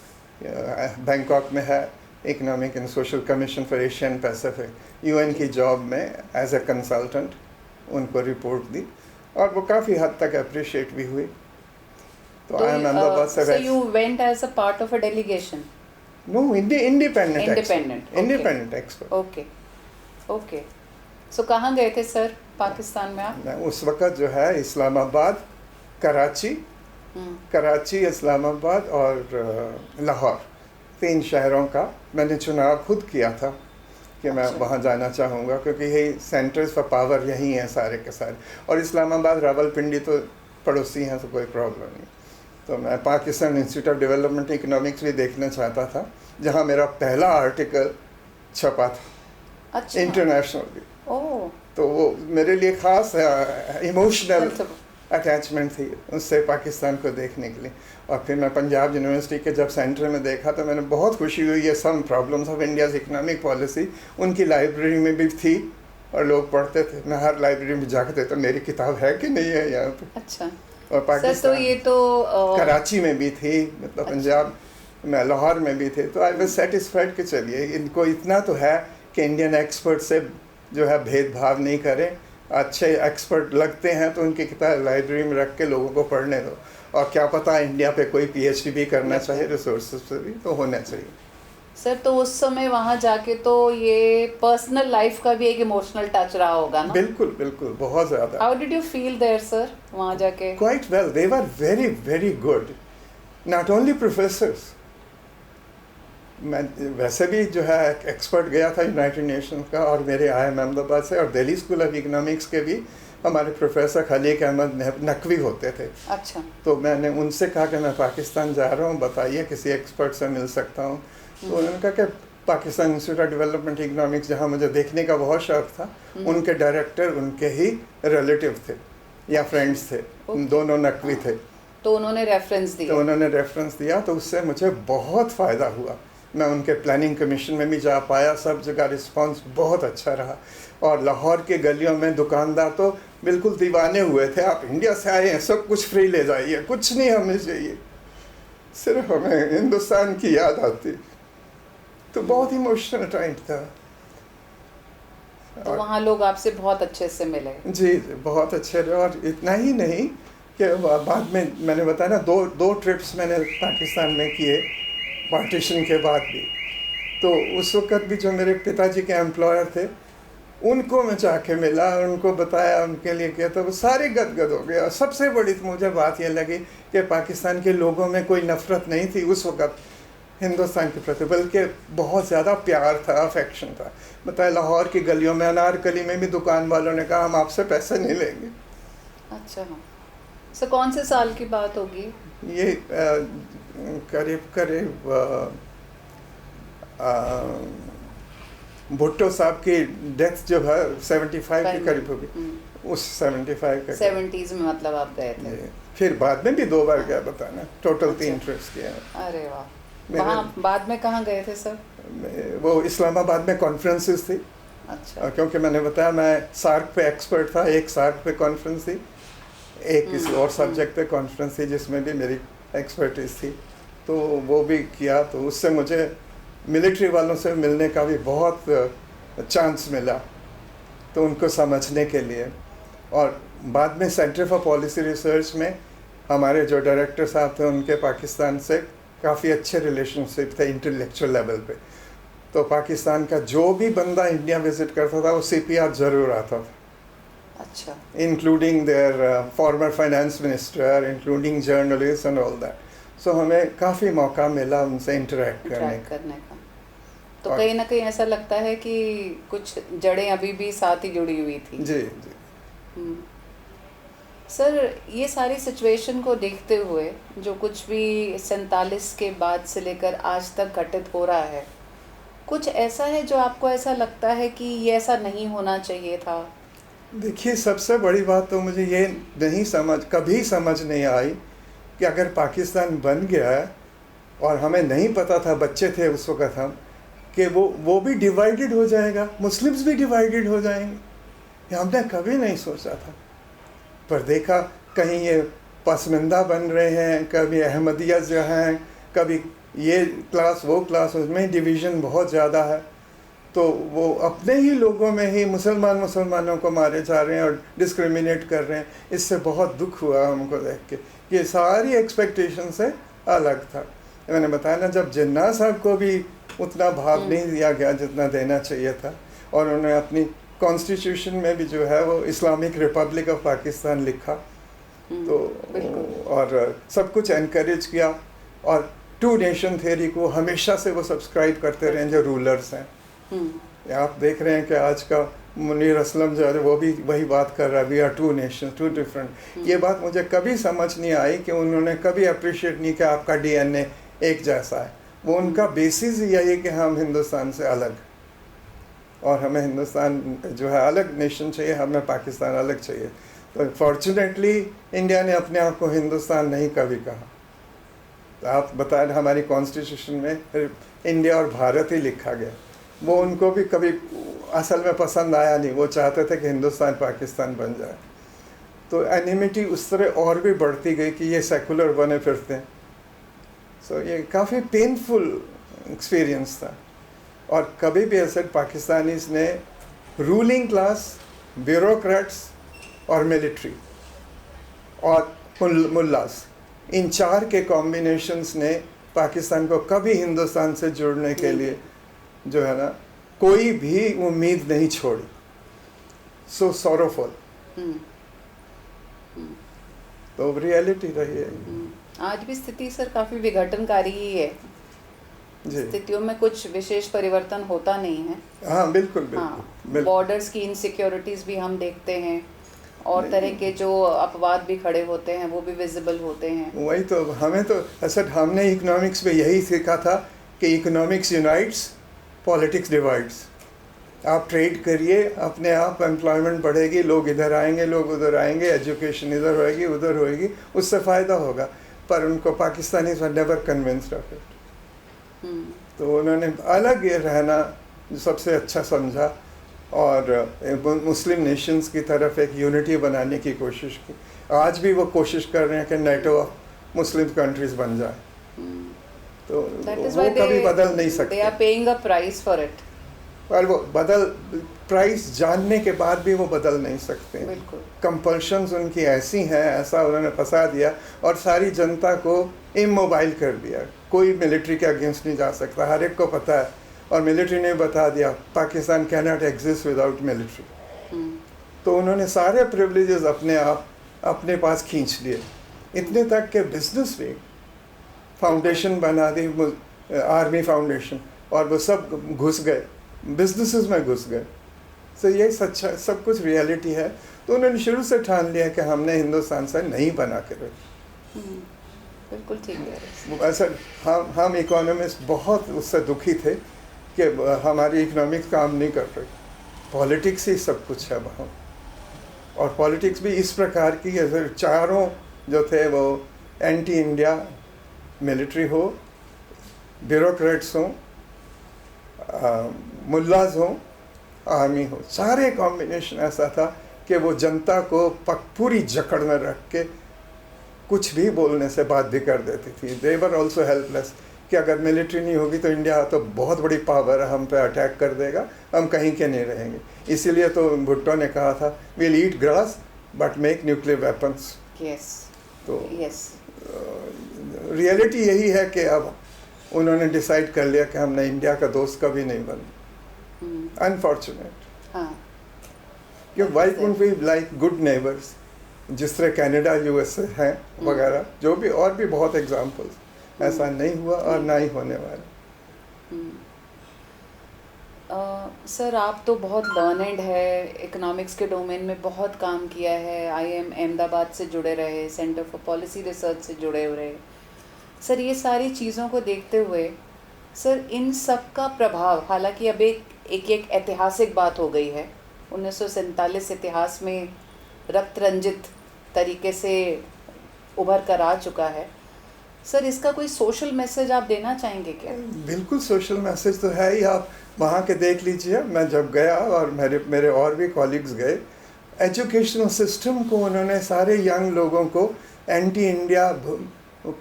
बैंकॉक में है, economic and social commission for Asian Pacific, UN की जॉब में एज ए कंसल्टेंट उनको रिपोर्ट दी और वो काफ़ी हद तक अप्रिशिएट भी हुई। तो आई एम अहमदाबाद से। So you went as a part of a delegation? No, independent expert. Okay. So कहाँ गए थे सर पाकिस्तान में आप? मैं उस वक़्त जो है इस्लामाबाद, कराची, इस्लामाबाद और लाहौर 3 शहरों का मैंने चुनाव खुद किया था कि मैं वहाँ जाना चाहूँगा क्योंकि यही सेंटर्स फॉर पावर यही हैं सारे के सारे। और इस्लामाबाद रावलपिंडी तो पड़ोसी हैं तो कोई प्रॉब्लम नहीं। तो मैं Pakistan institute of development economics भी देखना चाहता था जहाँ मेरा पहला आर्टिकल छपा था। अच्छा। इंटरनेशनल। ओह। तो वो मेरे लिए ख़ास इमोशनल अटैचमेंट थी उससे पाकिस्तान को देखने के लिए। और फिर मैं पंजाब यूनिवर्सिटी के जब सेंटर में देखा तो मैंने बहुत खुशी हुई। ये some problems of India's economic policy उनकी लाइब्रेरी में भी थी और लोग पढ़ते थे। मैं हर लाइब्रेरी में जाकर तो मेरी किताब है कि नहीं है यहाँ पे। अच्छा। और पाकिस्तान तो ये तो कराची में भी थी, मतलब अच्छा। पंजाब में लाहौर में भी थे। तो आई वाज सेटिस्फाइड कि चलिए इनको इतना तो है कि इंडियन एक्सपर्ट से जो है भेदभाव नहीं करें, अच्छे एक्सपर्ट लगते हैं तो उनकी किताब लाइब्रेरी में रख के लोगों को पढ़ने दो। और क्या पता इंडिया पे कोई PhD भी करना चाहिए, रिसोर्सेज से भी तो होना चाहिए। सर तो उस समय वहाँ जाके तो ये पर्सनल लाइफ का भी एक इमोशनल टच रहा होगा ना? बिल्कुल बहुत ज़्यादा। How did you feel there sir वहाँ जाके? Quite well, they were very good, not only professors. मैं वैसे भी जो है एक्सपर्ट गया था यूनाइटेड नेशन का और मेरे IIM अहमदाबाद से और दिल्ली स्कूल ऑफ इकोनॉमिक्स के भी हमारे प्रोफेसर खलीक अहमद नकवी होते थे। अच्छा। तो मैंने उनसे कहा कि मैं पाकिस्तान जा रहा हूँ, बताइए किसी एक्सपर्ट से मिल सकता हूँ। तो उन्होंने कहा कि Pakistan institute of development economics जहाँ मुझे देखने का बहुत शौक था, उनके डायरेक्टर उनके ही रिलेटिव थे या फ्रेंड्स थे, दोनों नकवी थे। तो उन्होंने रेफरेंस दिया तो उससे मुझे बहुत फ़ायदा हुआ। मैं उनके प्लानिंग कमीशन में भी जा पाया, सब जगह रिस्पांस बहुत अच्छा रहा। और लाहौर के गलियों में दुकानदार तो बिल्कुल दीवाने हुए थे, आप इंडिया से आए हैं सब कुछ फ्री ले जाइए, कुछ नहीं हमें चाहिए, सिर्फ हमें हिंदुस्तान की याद आती। तो बहुत इमोशनल टाइम था। तो वहाँ लोग आपसे बहुत अच्छे से मिले? जी बहुत अच्छे रहे। और इतना ही नहीं कि बाद में मैंने बताया ना दो ट्रिप्स मैंने पाकिस्तान में किए पार्टीशन के बाद भी। तो उस वक़्त भी जो मेरे पिताजी के एम्प्लॉयर थे उनको मैं जाके मिला, उनको बताया, उनके लिए किया, तो वो सारे गदगद हो गए। और सबसे बड़ी तो मुझे बात ये लगी कि पाकिस्तान के लोगों में कोई नफ़रत नहीं थी उस वक़्त हिंदुस्तान के प्रति, बल्कि बहुत ज़्यादा प्यार था, अफेक्शन था। बताया लाहौर की गलियों में, अनारकली में भी दुकान वालों ने कहा हम आपसे पैसे नहीं लेंगे। अच्छा। सर कौन से साल की बात होगी ये? करीब भुट्टो साहब की डेथ जो है 75 के करीब होगी, उस 75 के 70s में मतलब आप गए थे? फिर बाद में भी 2 बार गया, बताना टोटल 3 ट्रिप्स किए। अरे वाह। वहाँ बाद में कहाँ गए थे सर? वो इस्लामाबाद में कॉन्फ्रेंसेस थी। अच्छा। क्योंकि मैंने बताया मैं सार्क पे एक्सपर्ट था, एक सार्क पे कॉन्फ्रेंस थी, एक किसी और सब्जेक्ट पे कॉन्फ्रेंस थी जिसमें भी मेरी एक्सपर्टीज थी, तो वो भी किया। तो उससे मुझे मिलिट्री वालों से मिलने का भी बहुत चांस मिला, तो उनको समझने के लिए। और बाद में सेंटर फॉर पॉलिसी रिसर्च में हमारे जो डायरेक्टर साहब थे उनके पाकिस्तान से काफ़ी अच्छे रिलेशनशिप थे इंटेलेक्चुअल लेवल पे। तो पाकिस्तान का जो भी बंदा इंडिया विज़िट करता था वो CPR ज़रूर आता था। अच्छा। Including their former finance minister, including journalist and all that. So हमें काफ़ी मौका मिला उनसे इंटरेक्ट करने का। तो कहीं ना कहीं ऐसा लगता है कि कुछ जड़ें अभी भी साथ ही जुड़ी हुई थी। जी। सर, ये सारी सिचुएशन को देखते हुए जो कुछ भी 47 के बाद से लेकर आज तक घटित हो रहा है, कुछ ऐसा है जो आपको ऐसा लगता है कि ये ऐसा नहीं होना चाहिए था? देखिए, सबसे बड़ी बात तो मुझे ये कभी समझ नहीं आई कि अगर पाकिस्तान बन गया है और हमें नहीं पता था, बच्चे थे उस वक़्त हम, कि वो भी डिवाइडेड हो जाएगा, मुस्लिम्स भी डिवाइडेड हो जाएंगे। ये हमने कभी नहीं सोचा था। पर देखा कहीं ये पसमानदा बन रहे हैं, कभी अहमदिया जो हैं, कभी ये क्लास वो क्लास, उसमें डिवीज़न बहुत ज़्यादा है। तो वो अपने ही लोगों में ही मुसलमानों को मारे जा रहे हैं और डिस्क्रिमिनेट कर रहे हैं। इससे बहुत दुख हुआ हमको देख के। ये सारी एक्सपेक्टेशन से अलग था। मैंने बताया ना, जब जिन्ना साहब को भी उतना भाव नहीं दिया गया जितना देना चाहिए था, और उन्होंने अपनी कॉन्स्टिट्यूशन में भी जो है वो इस्लामिक रिपब्लिक ऑफ पाकिस्तान लिखा, तो और सब कुछ एनकरेज किया, और टू नेशन थ्योरी को हमेशा से वो सब्सक्राइब करते रहे जो रूलर्स हैं। आप देख रहे हैं कि आज का मुनीर असलम जो है वो भी वही बात कर रहा है, we are two nation, two different. ये बात मुझे कभी समझ नहीं आई कि उन्होंने कभी अप्रिशिएट नहीं किया आपका डीएनए एक जैसा है। वो उनका बेसिस ही यही है कि हम हिंदुस्तान से अलग, और हमें हिंदुस्तान जो है अलग नेशन चाहिए, हमें पाकिस्तान अलग चाहिए। तो फॉर्चुनेटली इंडिया ने अपने आप को हिंदुस्तान नहीं कभी कहा। तो आप बताएं, हमारी कॉन्स्टिट्यूशन में इंडिया और भारत ही लिखा गया। वो उनको भी कभी असल में पसंद आया नहीं, वो चाहते थे कि हिंदुस्तान पाकिस्तान बन जाए। तो एनिमिटी उस तरह और भी बढ़ती गई कि ये सेकुलर बने फिरते हैं। सो ये काफ़ी पेनफुल एक्सपीरियंस था। और कभी भी ऐसे पाकिस्तानीज़ ने रूलिंग क्लास, ब्यूरोक्रेट्स और मिलिट्री और मुल्लास, इन चार के कॉम्बिनेशंस ने पाकिस्तान को कभी हिंदुस्तान से जुड़ने के लिए जो है ना कोई भी उम्मीद नहीं छोड़ी। सो सॉरोफुल। तो रियलिटी रही है। आज भी स्थिति सर काफ़ी विघटनकारी ही है। स्थितियों में कुछ विशेष परिवर्तन होता नहीं है। हाँ, बिल्कुल बिल्कुल। बॉर्डर्स की इनसिक्योरिटीज़ भी हम देखते हैं, और तरह के जो अपवाद भी खड़े होते हैं वो भी विजिबल होते हैं। वही तो हमें तो असल हमने इकोनॉमिक्स में यही सीखा था कि इकोनॉमिक्स यूनाइट्स, पॉलिटिक्स डिवाइड्स। आप ट्रेड करिए, अपने आप एम्प्लॉयमेंट बढ़ेगी, लोग इधर आएंगे, लोग उधर आएंगे, एजुकेशन इधर होएगी उधर होएगी, उससे फ़ायदा होगा। पर उनको Pakistani never convinced of it. तो उन्होंने अलग ये रहना सबसे अच्छा समझा, और मुस्लिम नेशंस की तरफ एक यूनिटी बनाने की कोशिश की। आज भी वो कोशिश कर रहे हैं कि नेटो ऑफ मुस्लिम कंट्रीज बन जाए। तो वो कभी बदल नहीं सकते। They are paying a price for it. और वो प्राइस जानने के बाद भी वो बदल नहीं सकते। कंपल्शंस उनकी ऐसी हैं, ऐसा उन्होंने फंसा दिया और सारी जनता को इमोबाइल कर दिया। कोई मिलिट्री के अगेंस्ट नहीं जा सकता, हर एक को पता है। और मिलिट्री ने बता दिया Pakistan can not exist without military. तो उन्होंने सारे प्रिविलेजेस अपने आप अपने पास खींच लिए, इतने तक के बिजनेस भी फाउंडेशन बना दी, आर्मी फाउंडेशन, और वो सब घुस गए बिजनेसेस में घुस गए। तो ये सच्चा सब कुछ रियलिटी है। तो उन्होंने शुरू से ठान लिया कि हमने हिंदुस्तान से नहीं बना के रखी। बिल्कुल ठीक है। ऐसा हम इकोनॉमिस्ट बहुत उससे दुखी थे कि हमारी इकोनॉमिक्स काम नहीं कर रही। पॉलिटिक्स ही सब कुछ है वहाँ, और पॉलिटिक्स भी इस प्रकार की है, चारों जो थे वो एंटी इंडिया, मिलिट्री हो, ब्यूरोक्रेट्स हों, मुल्लाज हों, आर्मी हो, सारे कॉम्बिनेशन ऐसा था कि वो जनता को पूरी जकड़ में रख के कुछ भी बोलने से बात भी कर देती थी। दे वर ऑल्सो हेल्पलेस कि अगर मिलिट्री नहीं होगी तो इंडिया तो बहुत बड़ी पावर है, हम पे अटैक कर देगा, हम कहीं के नहीं रहेंगे। इसीलिए तो भुट्टो ने कहा था will eat grass but make nuclear weapons. तो रियलिटी यही है कि अब उन्होंने डिसाइड कर लिया कि हमने इंडिया का दोस्त कभी नहीं बना। Unfortunate. Why couldn't we like good neighbours, जिस तरह कनाडा यूएसए हैं वगैरह, जो भी और भी बहुत एग्जांपल्स। ऐसा नहीं हुआ और ना ही होने वाला। सर आप तो बहुत लर्नेड है, इकोनॉमिक्स के डोमेन में बहुत काम किया है, IIM अहमदाबाद से जुड़े रहे, सेंटर फॉर पॉलिसी रिसर्च से जुड़े हुए रहे। सर ये सारी चीज़ों को देखते हुए सर इन सब का प्रभाव, हालांकि अब एक ऐतिहासिक बात हो गई है, 1947 इतिहास में रक्त रंजित तरीके से उभर कर आ चुका है। सर इसका कोई सोशल मैसेज आप देना चाहेंगे क्या? बिल्कुल सोशल मैसेज तो है ही। आप वहाँ के देख लीजिए, मैं जब गया और मेरे और भी कॉलीग्स गए, एजुकेशनल सिस्टम को उन्होंने सारे यंग लोगों को एंटी इंडिया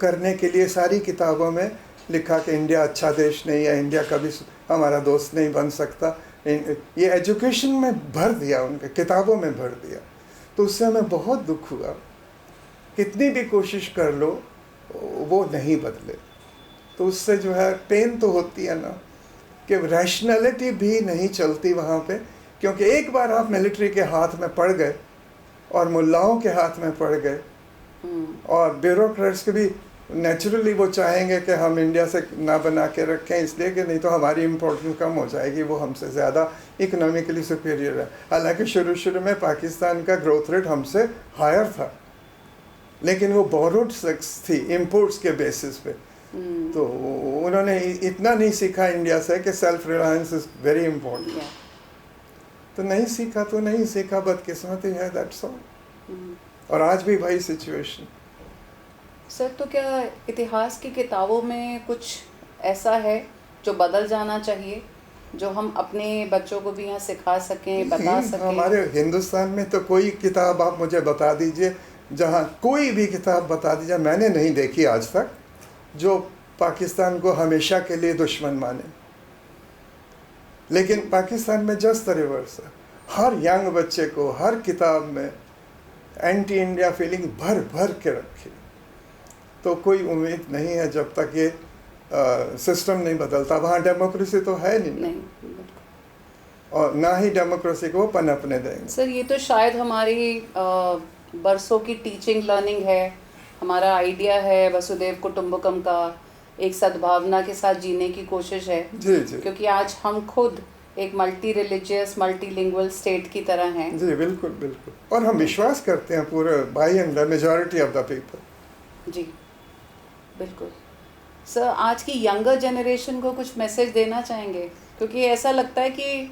करने के लिए सारी किताबों में लिखा कि इंडिया अच्छा देश नहीं है, इंडिया कभी हमारा दोस्त नहीं बन सकता। ये एजुकेशन में भर दिया, उनके किताबों में भर दिया। तो उससे हमें बहुत दुख हुआ। कितनी भी कोशिश कर लो वो नहीं बदले। तो उससे जो है पेन तो होती है ना, कि रैशनैलिटी भी नहीं चलती वहाँ पे। क्योंकि एक बार आप मिलिट्री के हाथ में पड़ गए और मुल्लाओं के हाथ में पड़ गए, और ब्यूरोक्रेट्स के भी नेचुरली वो चाहेंगे कि हम इंडिया से ना बना के रखें, इसलिए कि नहीं तो हमारी इम्पोर्टेंस कम हो जाएगी, वो हमसे ज़्यादा इकोनॉमिकली सुपीरियर है। हालांकि शुरू में पाकिस्तान का ग्रोथ रेट हमसे हायर था, लेकिन वो बोरोड थी इम्पोर्ट्स के बेसिस पे। तो उन्होंने इतना नहीं सीखा इंडिया से कि self reliance is very important. तो नहीं सीखा तो नहीं सीखा, बदकिस्मती है, दैट्स ऑल। और आज भी वही सिचुएशन। सर तो क्या इतिहास की किताबों में कुछ ऐसा है जो बदल जाना चाहिए, जो हम अपने बच्चों को भी यहाँ सिखा सकें, बता सकें? हमारे हिंदुस्तान में तो कोई किताब आप मुझे बता दीजिए, जहाँ कोई भी किताब बता दीजिए, मैंने नहीं देखी आज तक, जो पाकिस्तान को हमेशा के लिए दुश्मन माने। लेकिन पाकिस्तान में जस्ट द रिवर्स है। हर यंग बच्चे को हर किताब में एंटी इंडिया फीलिंग भर भर के रखी। तो कोई उम्मीद नहीं है जब तक ये सिस्टम नहीं बदलता। वहाँ डेमोक्रेसी तो है नहीं, और ना ही डेमोक्रेसी को पनपने देंगे। सर ये तो शायद हमारी बरसों की टीचिंग लर्निंग है, हमारा आइडिया है वसुदेव कुटुंबकम का, एक सद्भावना के साथ जीने की कोशिश है। जी जी। क्योंकि आज हम खुद एक मल्टी रिलीजियस मल्टीलिंगुअल स्टेट की तरह हैं। जी बिल्कुल बिल्कुल। और हम विश्वास करते हैं पूरे by and majority of the people. जी बिल्कुल। सर आज की यंगर जनरेशन को कुछ मैसेज देना चाहेंगे? क्योंकि ऐसा लगता है कि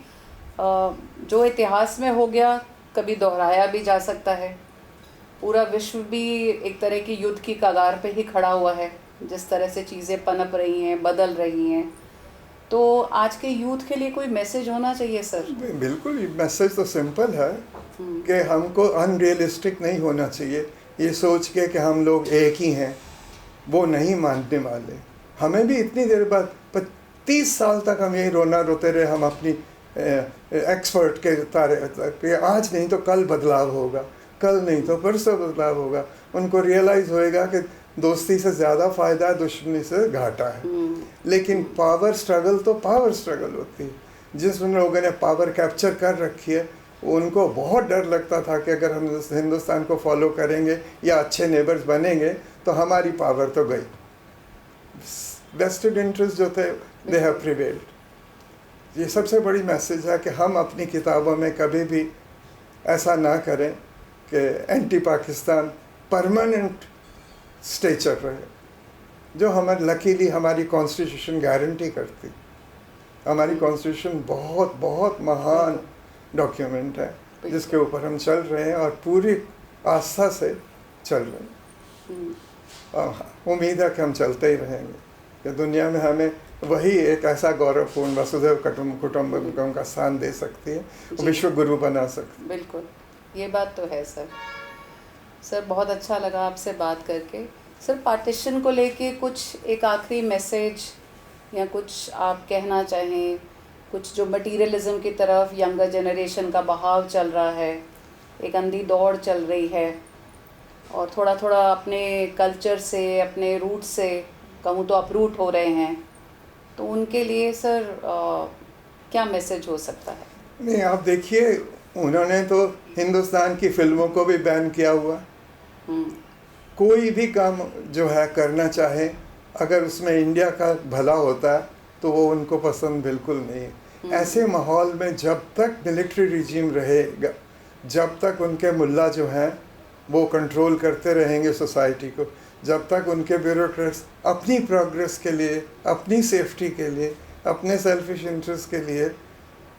जो इतिहास में हो गया कभी दोहराया भी जा सकता है। पूरा विश्व भी एक तरह की युद्ध की कगार पे ही खड़ा हुआ है, जिस तरह से चीज़ें पनप रही हैं, बदल रही हैं। तो आज के यूथ के लिए कोई मैसेज होना चाहिए सर? बिल्कुल, मैसेज तो सिंपल है कि हमको अनरियलिस्टिक नहीं होना चाहिए। ये सोच के कि हम लोग एक ही हैं, वो नहीं मानने वाले। हमें भी इतनी देर बाद 30 साल तक हम यही रोना रोते रहे, हम अपनी एक्सपर्ट के तारे कि आज नहीं तो कल बदलाव होगा, कल नहीं तो परसों बदलाव होगा। उनको रियलाइज़ होएगा कि दोस्ती से ज़्यादा फ़ायदा है, दुश्मनी से घाटा है। लेकिन पावर स्ट्रगल तो पावर स्ट्रगल होती है। जिस लोगों ने पावर कैप्चर कर रखी है, उनको बहुत डर लगता था कि अगर हम हिंदुस्तान को फॉलो करेंगे या अच्छे नेबर्स बनेंगे तो हमारी पावर तो गई। वेस्टेड इंटरेस्ट जो थे, दे हैव प्रिवेल्ड। ये सबसे बड़ी मैसेज है कि हम अपनी किताबों में कभी भी ऐसा ना करें कि एंटी पाकिस्तान परमानेंट स्टेचर रहे, जो हमारे लकीली हमारी कॉन्स्टिट्यूशन गारंटी करती। हमारी कॉन्स्टिट्यूशन बहुत बहुत महान डॉक्यूमेंट है, जिसके ऊपर हम चल रहे हैं और पूरी आस्था से चल रहे हैं। उम्मीद है कि हम चलते ही रहेंगे, कि दुनिया में हमें वही एक ऐसा गौरवपूर्ण वसुधैव कुटुंबकम का स्थान दे सकती है, विश्व गुरु बना सकती है। बिल्कुल, ये बात तो है सर। सर बहुत अच्छा लगा आपसे बात करके। सर पार्टीशन को लेके कुछ एक आखिरी मैसेज या कुछ आप कहना चाहें, कुछ जो मटीरियलिज्म की तरफ यंगर जनरेशन का बहाव चल रहा है, एक अंधी दौड़ चल रही है, और थोड़ा थोड़ा अपने कल्चर से, अपने रूट से कहूँ तो अपरूट हो रहे हैं, तो उनके लिए सर क्या मैसेज हो सकता है? नहीं, आप देखिए, उन्होंने तो हिंदुस्तान की फिल्मों को भी बैन किया हुआ। कोई भी काम जो है करना चाहे, अगर उसमें इंडिया का भला होता है तो वो उनको पसंद बिल्कुल नहीं। ऐसे माहौल में जब तक मिलिट्री रिजीम रहेगा, जब तक उनके मुल्ला जो हैं वो कंट्रोल करते रहेंगे सोसाइटी को, जब तक उनके ब्यूरोक्रेट्स अपनी प्रोग्रेस के लिए, अपनी सेफ्टी के लिए, अपने सेल्फिश इंटरेस्ट के लिए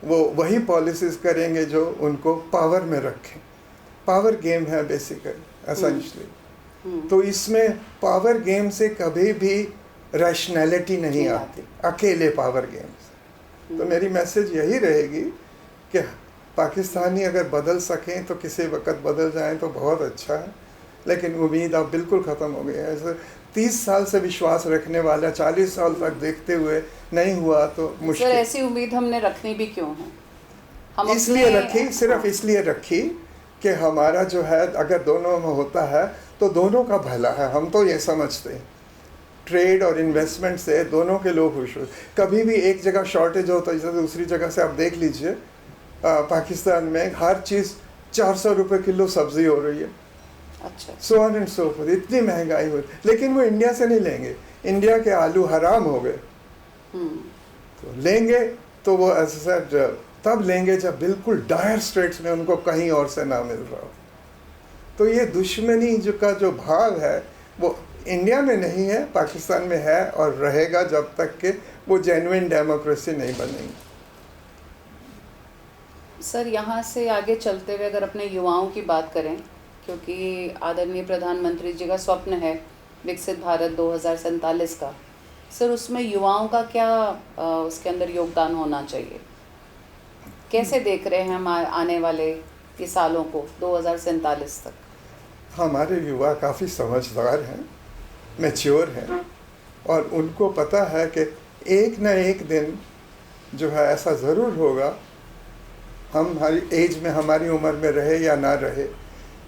वो वही पॉलिसीज़ करेंगे जो उनको पावर में रखें। पावर गेम है बेसिकली, एसेंशली। तो इसमें पावर गेम से कभी भी रैशनैलिटी नहीं आती, अकेले पावर गेम से। तो मेरी मैसेज यही रहेगी कि पाकिस्तानी अगर बदल सकें तो किसी वक्त बदल जाएं तो बहुत अच्छा है, लेकिन उम्मीद अब बिल्कुल ख़त्म हो गई है। ऐसे 30 साल से विश्वास रखने वाला 40 साल तक देखते हुए नहीं हुआ तो मुश्किल। सर ऐसी उम्मीद हमने रखनी भी क्यों है? हम इसलिए रखी, सिर्फ इसलिए रखी कि हमारा जो है अगर दोनों में होता है तो दोनों का भला है। हम तो ये समझते हैं ट्रेड और इन्वेस्टमेंट से दोनों के लोग खुश हो। कभी भी एक जगह शॉर्टेज हो तो जैसे दूसरी जगह से आप देख लीजिए, पाकिस्तान में हर चीज़ 400 रुपये किलो सब्जी हो रही है। अच्छा, so on and so forth, इतनी महंगाई हुई, लेकिन वो इंडिया से नहीं लेंगे। इंडिया के आलू हराम हो गए, तो लेंगे तो वो ऐसा तब लेंगे जब बिल्कुल डायर स्ट्रेट्स में उनको कहीं और से ना मिल रहा हो। तो ये दुश्मनी जो भाव है वो इंडिया में नहीं है, पाकिस्तान में है और रहेगा जब तक कि वो जेन्युइन डेमोक्रेसी नहीं बनेगी। सर यहाँ से आगे चलते हुए अगर अपने युवाओं की बात करें, क्योंकि आदरणीय प्रधानमंत्री जी का स्वप्न है विकसित भारत 2047 का, सर उसमें युवाओं का क्या उसके अंदर योगदान होना चाहिए? कैसे देख रहे हैं हम आने वाले ये सालों को 2047 तक? हमारे युवा काफ़ी समझदार हैं, मैच्योर हैं, और उनको पता है कि एक न एक दिन जो है ऐसा ज़रूर होगा, हम हमारी एज में, हमारी उम्र में रहे या ना रहे,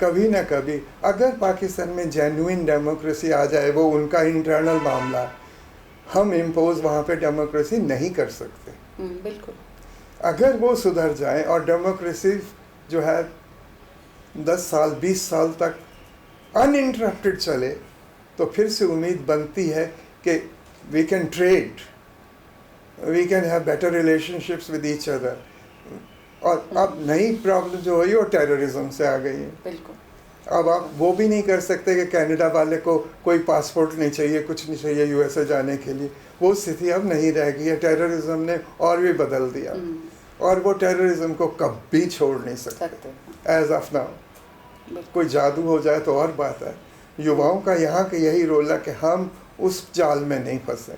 कभी ना कभी अगर पाकिस्तान में जेन्युइन डेमोक्रेसी आ जाए, वो उनका इंटरनल मामला है, हम इम्पोज वहाँ पे डेमोक्रेसी नहीं कर सकते। बिल्कुल। अगर वो सुधर जाए और डेमोक्रेसी जो है 10 साल 20 साल तक अनइंटरप्टेड चले, तो फिर से उम्मीद बनती है कि we can trade, we can have better relationships with each other. और अब नई प्रॉब्लम जो हुई वो टेररिज्म से आ गई है। बिल्कुल। अब आप वो भी नहीं कर सकते कि कनाडा वाले को कोई पासपोर्ट नहीं चाहिए, कुछ नहीं चाहिए यूएसए जाने के लिए। वो स्थिति अब नहीं रह गई है, टेररिज्म ने और भी बदल दिया, और वो टेररिज्म को कभी छोड़ नहीं सकते एज ऑफ नाउ। कोई जादू हो जाए तो और बात है। युवाओं का यहाँ का यही रोल है कि हम उस जाल में नहीं फंसे,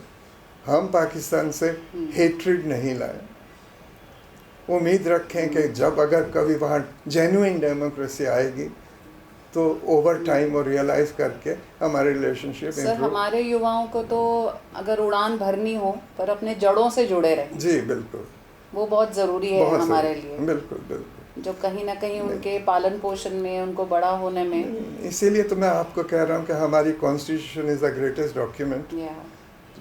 हम पाकिस्तान से हेट्रेड नहीं लाए। उम्मीद रखें कि जब अगर कभी वहाँ जेन्युइन डेमोक्रेसी आएगी तो ओवर टाइम वो रियलाइज़ करके हमारे रिलेशनशिप। सर हमारे युवाओं को तो अगर उड़ान भरनी हो पर अपने जड़ों से जुड़े रहें। जी बिल्कुल, वो बहुत ज़रूरी है हमारे लिए। बिल्कुल बिल्कुल, जो कहीं ना कहीं उनके पालन पोषण में, उनको बड़ा होने में। इसीलिए तो मैं आपको कह रहा हूँ कि हमारी constitution is the greatest document.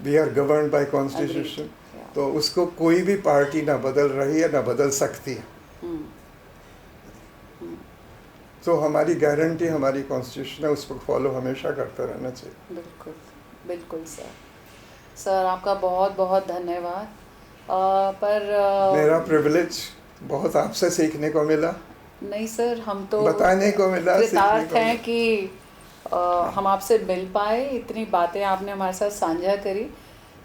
We are governed by constitution. तो उसको कोई भी पार्टी ना बदल रही है ना बदल सकती है। तो हमारी गारंटी हमारी कॉन्स्टिट्यूशन है, उसको फॉलो हमेशा करते रहना चाहिए। बिल्कुल बिल्कुल सर आपका बहुत बहुत धन्यवाद। मेरा प्रिविलेज बहुत आपसे सीखने को मिला। नहीं सर, हम तो बताने को मिला, कृतार्थ हैं कि हम आपसे मिल पाए, इतनी बातें आपने हमारे साथ साझा करी।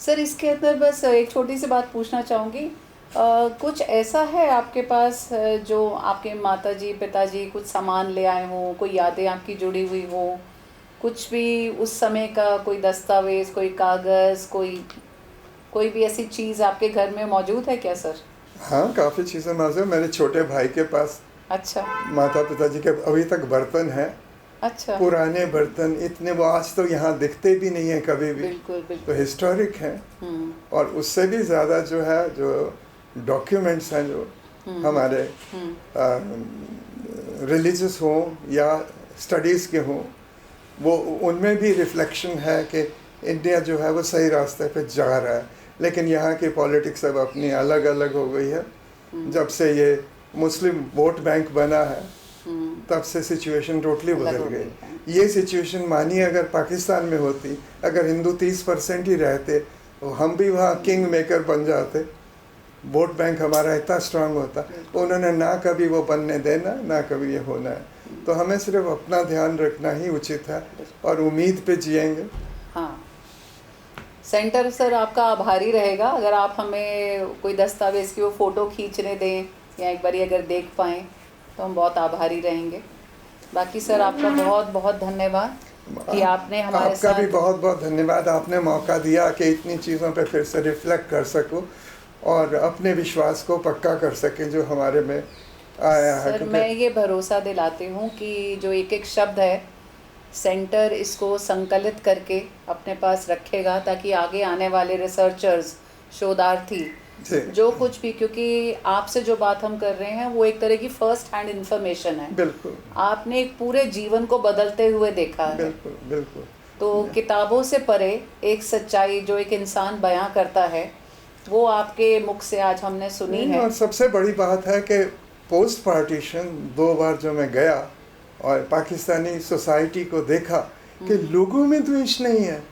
सर इसके अंदर बस एक छोटी सी बात पूछना चाहूँगी, कुछ ऐसा है आपके पास जो आपके माताजी पिताजी कुछ सामान ले आए हों, कोई यादें आपकी जुड़ी हुई हो, कुछ भी उस समय का कोई दस्तावेज़, कोई कागज़, कोई भी ऐसी चीज़ आपके घर में मौजूद है क्या सर? हाँ, काफ़ी चीज़ें मौजूद है मेरे छोटे भाई के पास। अच्छा। माता पिताजी के अभी तक बर्तन हैं। अच्छा। पुराने बर्तन इतने, वो आज तो यहाँ दिखते भी नहीं है कभी भी। बिल्कुल बिल्कुल। तो हिस्टोरिक हैं। और उससे भी ज़्यादा जो है, जो डॉक्यूमेंट्स हैं जो हमारे रिलीजियस हों या स्टडीज़ के हों, वो उनमें भी रिफ्लेक्शन है कि इंडिया जो है वो सही रास्ते पे जा रहा है। लेकिन यहाँ की पॉलिटिक्स अब अपनी अलग अलग हो गई है। जब से ये मुस्लिम वोट बैंक बना है तब से सिचुएशन टोटली बदल गई। ये सिचुएशन मानिए अगर पाकिस्तान में होती, अगर हिंदू 30% ही रहते तो हम भी वहाँ किंग मेकर बन जाते। वोट बैंक हमारा इतना स्ट्रांग होता, उन्होंने ना कभी वो बनने देना, ना कभी ये होना है। तो हमें सिर्फ अपना ध्यान रखना ही उचित है और उम्मीद पे जिएंगे। हाँ, सेंटर सर आपका आभारी रहेगा अगर आप हमें कोई दस्तावेज़ की वो फ़ोटो खींचने दें या एक बारी अगर देख पाएँ तो हम बहुत आभारी रहेंगे। बाकी सर आपका बहुत बहुत धन्यवाद कि आपने हमारे आपका साथ भी बहुत बहुत धन्यवाद, आपने मौका दिया कि इतनी चीज़ों पे फिर से रिफ्लेक्ट कर सकूं और अपने विश्वास को पक्का कर सके जो हमारे में आया है। सर मैं ये भरोसा दिलाती हूँ कि जो एक एक शब्द है सेंटर इसको संकलित करके अपने पास रखेगा ताकि आगे आने वाले रिसर्चर्स, शोधार्थी जो कुछ भी, क्योंकि आपसे जो बात हम कर रहे हैं वो एक तरह की फर्स्ट हैंड इंफॉर्मेशन है। बिल्कुल, आपने एक पूरे जीवन को बदलते हुए देखा है। बिल्कुल बिल्कुल। तो किताबों से परे एक सच्चाई जो एक इंसान बयां करता है वो आपके मुख से आज हमने सुनी है। और सबसे बड़ी बात है कि पोस्ट पार्टीशन 2 बार जो मैं गया और पाकिस्तानी सोसाइटी को देखा कि लोगों में द्वेष नहीं है।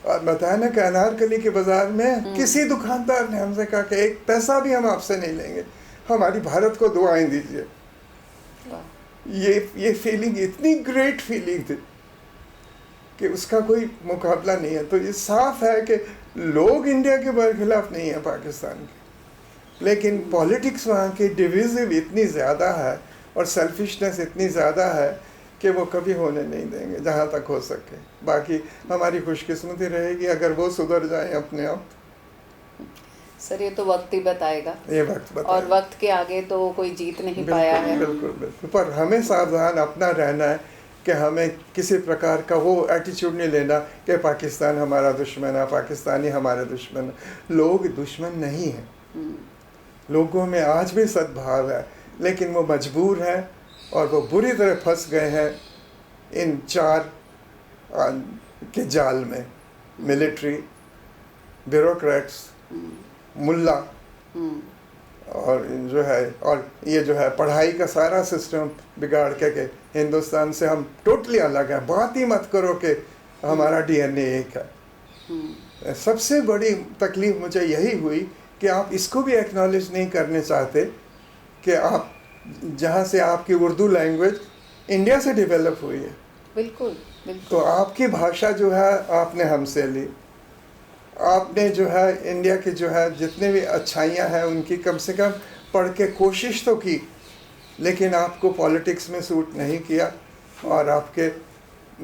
और बताया ना कि अनारकली के बाजार में किसी दुकानदार ने हमसे कहा कि एक पैसा भी हम आपसे नहीं लेंगे, हमारी भारत को दुआएं दीजिए। ये फीलिंग इतनी ग्रेट फीलिंग थी कि उसका कोई मुकाबला नहीं है। तो ये साफ है कि लोग इंडिया के खिलाफ नहीं है पाकिस्तान के, लेकिन पॉलिटिक्स वहाँ की डिविजिव इतनी ज़्यादा है और सेल्फिशनेस इतनी ज़्यादा है कि वो कभी होने नहीं देंगे जहाँ तक हो सके। बाकी हमारी खुशकिस्मती रहेगी अगर वो सुधर जाए अपने आप। सर ये तो वक्त ही बताएगा, ये वक्त बताएगा, और वक्त के आगे तो कोई जीत नहीं पाया है। बिल्कुल बिल्कुल। पर हमें सावधान अपना रहना है कि हमें किसी प्रकार का वो एटीट्यूड नहीं लेना कि पाकिस्तान हमारा दुश्मन है, पाकिस्तानी हमारे दुश्मन है। लोग दुश्मन नहीं हैं, लोगों में आज भी सद्भाव है, लेकिन वो मजबूर हैं और वो बुरी तरह फंस गए हैं इन 4 के जाल में। मिलिट्री, ब्यूरोक्रेट्स, मुल्ला और जो है, और ये जो है पढ़ाई का सारा सिस्टम बिगाड़ के हिंदुस्तान से हम टोटली अलग हैं। बात ही मत करो कि हमारा डीएनए एक है। सबसे बड़ी तकलीफ मुझे यही हुई कि आप इसको भी एक्नॉलेज नहीं करने चाहते कि आप जहाँ से आपकी उर्दू लैंग्वेज इंडिया से डेवलप हुई है। बिल्कुल बिल्कुल। तो आपकी भाषा जो है आपने हमसे ली, आपने जो है इंडिया की जो है जितने भी अच्छाइयाँ हैं उनकी कम से कम पढ़ के कोशिश तो की, लेकिन आपको पॉलिटिक्स में सूट नहीं किया और आपके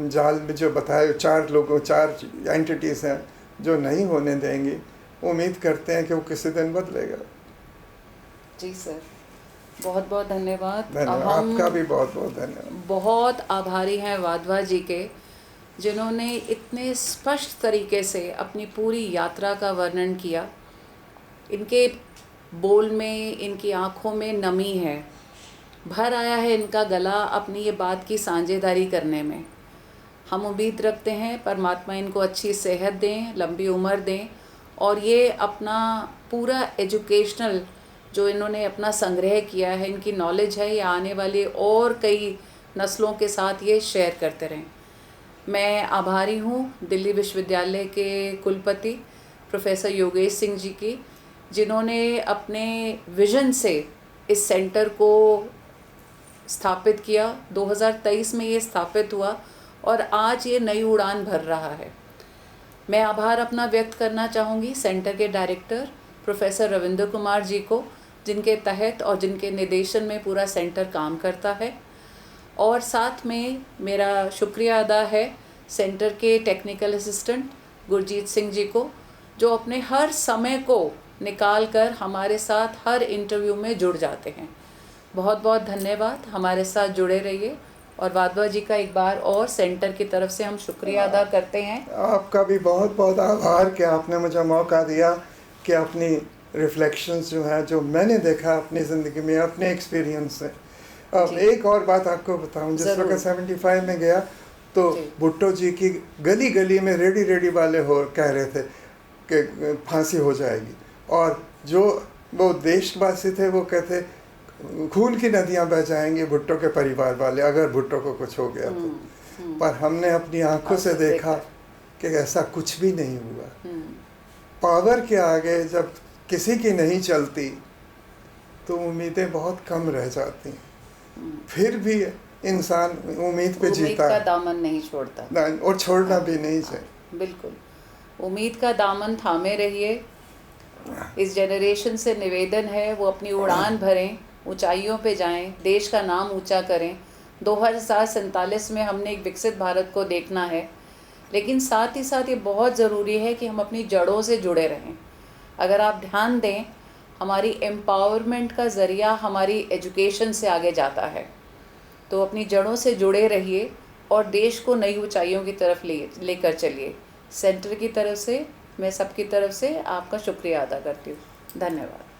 जाल में जो बताए 4 एंटिटीज़ हैं जो नहीं होने देंगी। उम्मीद करते हैं कि वो किसी दिन बदलेगा। जी सर, बहुत बहुत धन्यवाद। आपका भी बहुत बहुत धन्यवाद। बहुत आभारी हैं वाधवा जी के, जिन्होंने इतने स्पष्ट तरीके से अपनी पूरी यात्रा का वर्णन किया। इनके बोल में, इनकी आँखों में नमी है, भर आया है इनका गला अपनी ये बात की साझेदारी करने में। हम उम्मीद रखते हैं परमात्मा इनको अच्छी सेहत दें, लंबी उम्र दें और ये अपना पूरा एजुकेशनल जो इन्होंने अपना संग्रह किया है, इनकी नॉलेज है, ये आने वाली और कई नस्लों के साथ ये शेयर करते रहें। मैं आभारी हूँ दिल्ली विश्वविद्यालय के कुलपति प्रोफेसर योगेश सिंह जी की, जिन्होंने अपने विज़न से इस सेंटर को स्थापित किया। 2023 में ये स्थापित हुआ और आज ये नई उड़ान भर रहा है। मैं आभार अपना व्यक्त करना चाहूँगी सेंटर के डायरेक्टर प्रोफेसर रविंद्र कुमार जी को, जिनके तहत और जिनके निर्देशन में पूरा सेंटर काम करता है। और साथ में मेरा शुक्रिया अदा है सेंटर के टेक्निकल असिस्टेंट गुरजीत सिंह जी को, जो अपने हर समय को निकाल कर हमारे साथ हर इंटरव्यू में जुड़ जाते हैं। बहुत बहुत धन्यवाद, हमारे साथ जुड़े रहिए। और वाधवा जी का एक बार और सेंटर की तरफ से हम शुक्रिया अदा करते हैं। आपका भी बहुत बहुत आभार कि आपने मुझे मौका दिया कि अपनी रिफ्लेक्शंस जो है, जो मैंने देखा अपनी ज़िंदगी में, अपने एक्सपीरियंस से। अब एक और बात आपको बताऊं, जिस वक्त 75 में गया तो भुट्टो जी की गली गली में रेडी वाले कह रहे थे कि फांसी हो जाएगी, और जो वो देशवासी थे वो कहते खून की नदियां बह जाएंगी भुट्टो के परिवार वाले अगर भुट्टो को कुछ हो गया तो। पर हमने अपनी आंखों से देखा कि ऐसा कुछ भी नहीं हुआ। पावर के आगे जब किसी की नहीं चलती तो उम्मीदें बहुत कम रह जाती हैं। फिर भी इंसान उम्मीद पे उम्मीद जीता का है दामन नहीं छोड़ता। और छोड़ना भी नहीं चाहिए। बिल्कुल, उम्मीद का दामन थामे रहिए। इस जनरेशन से निवेदन है वो अपनी उड़ान भरें, ऊंचाइयों पे जाएं, देश का नाम ऊंचा करें। 2047 में हमने एक विकसित भारत को देखना है, लेकिन साथ ही साथ ये बहुत ज़रूरी है कि हम अपनी जड़ों से जुड़े रहें। अगर आप ध्यान दें, हमारी एम्पावरमेंट का ज़रिया हमारी एजुकेशन से आगे जाता है। तो अपनी जड़ों से जुड़े रहिए और देश को नई ऊंचाइयों की तरफ लेकर चलिए। सेंटर की तरफ से, मैं सबकी तरफ से आपका शुक्रिया अदा करती हूँ। धन्यवाद।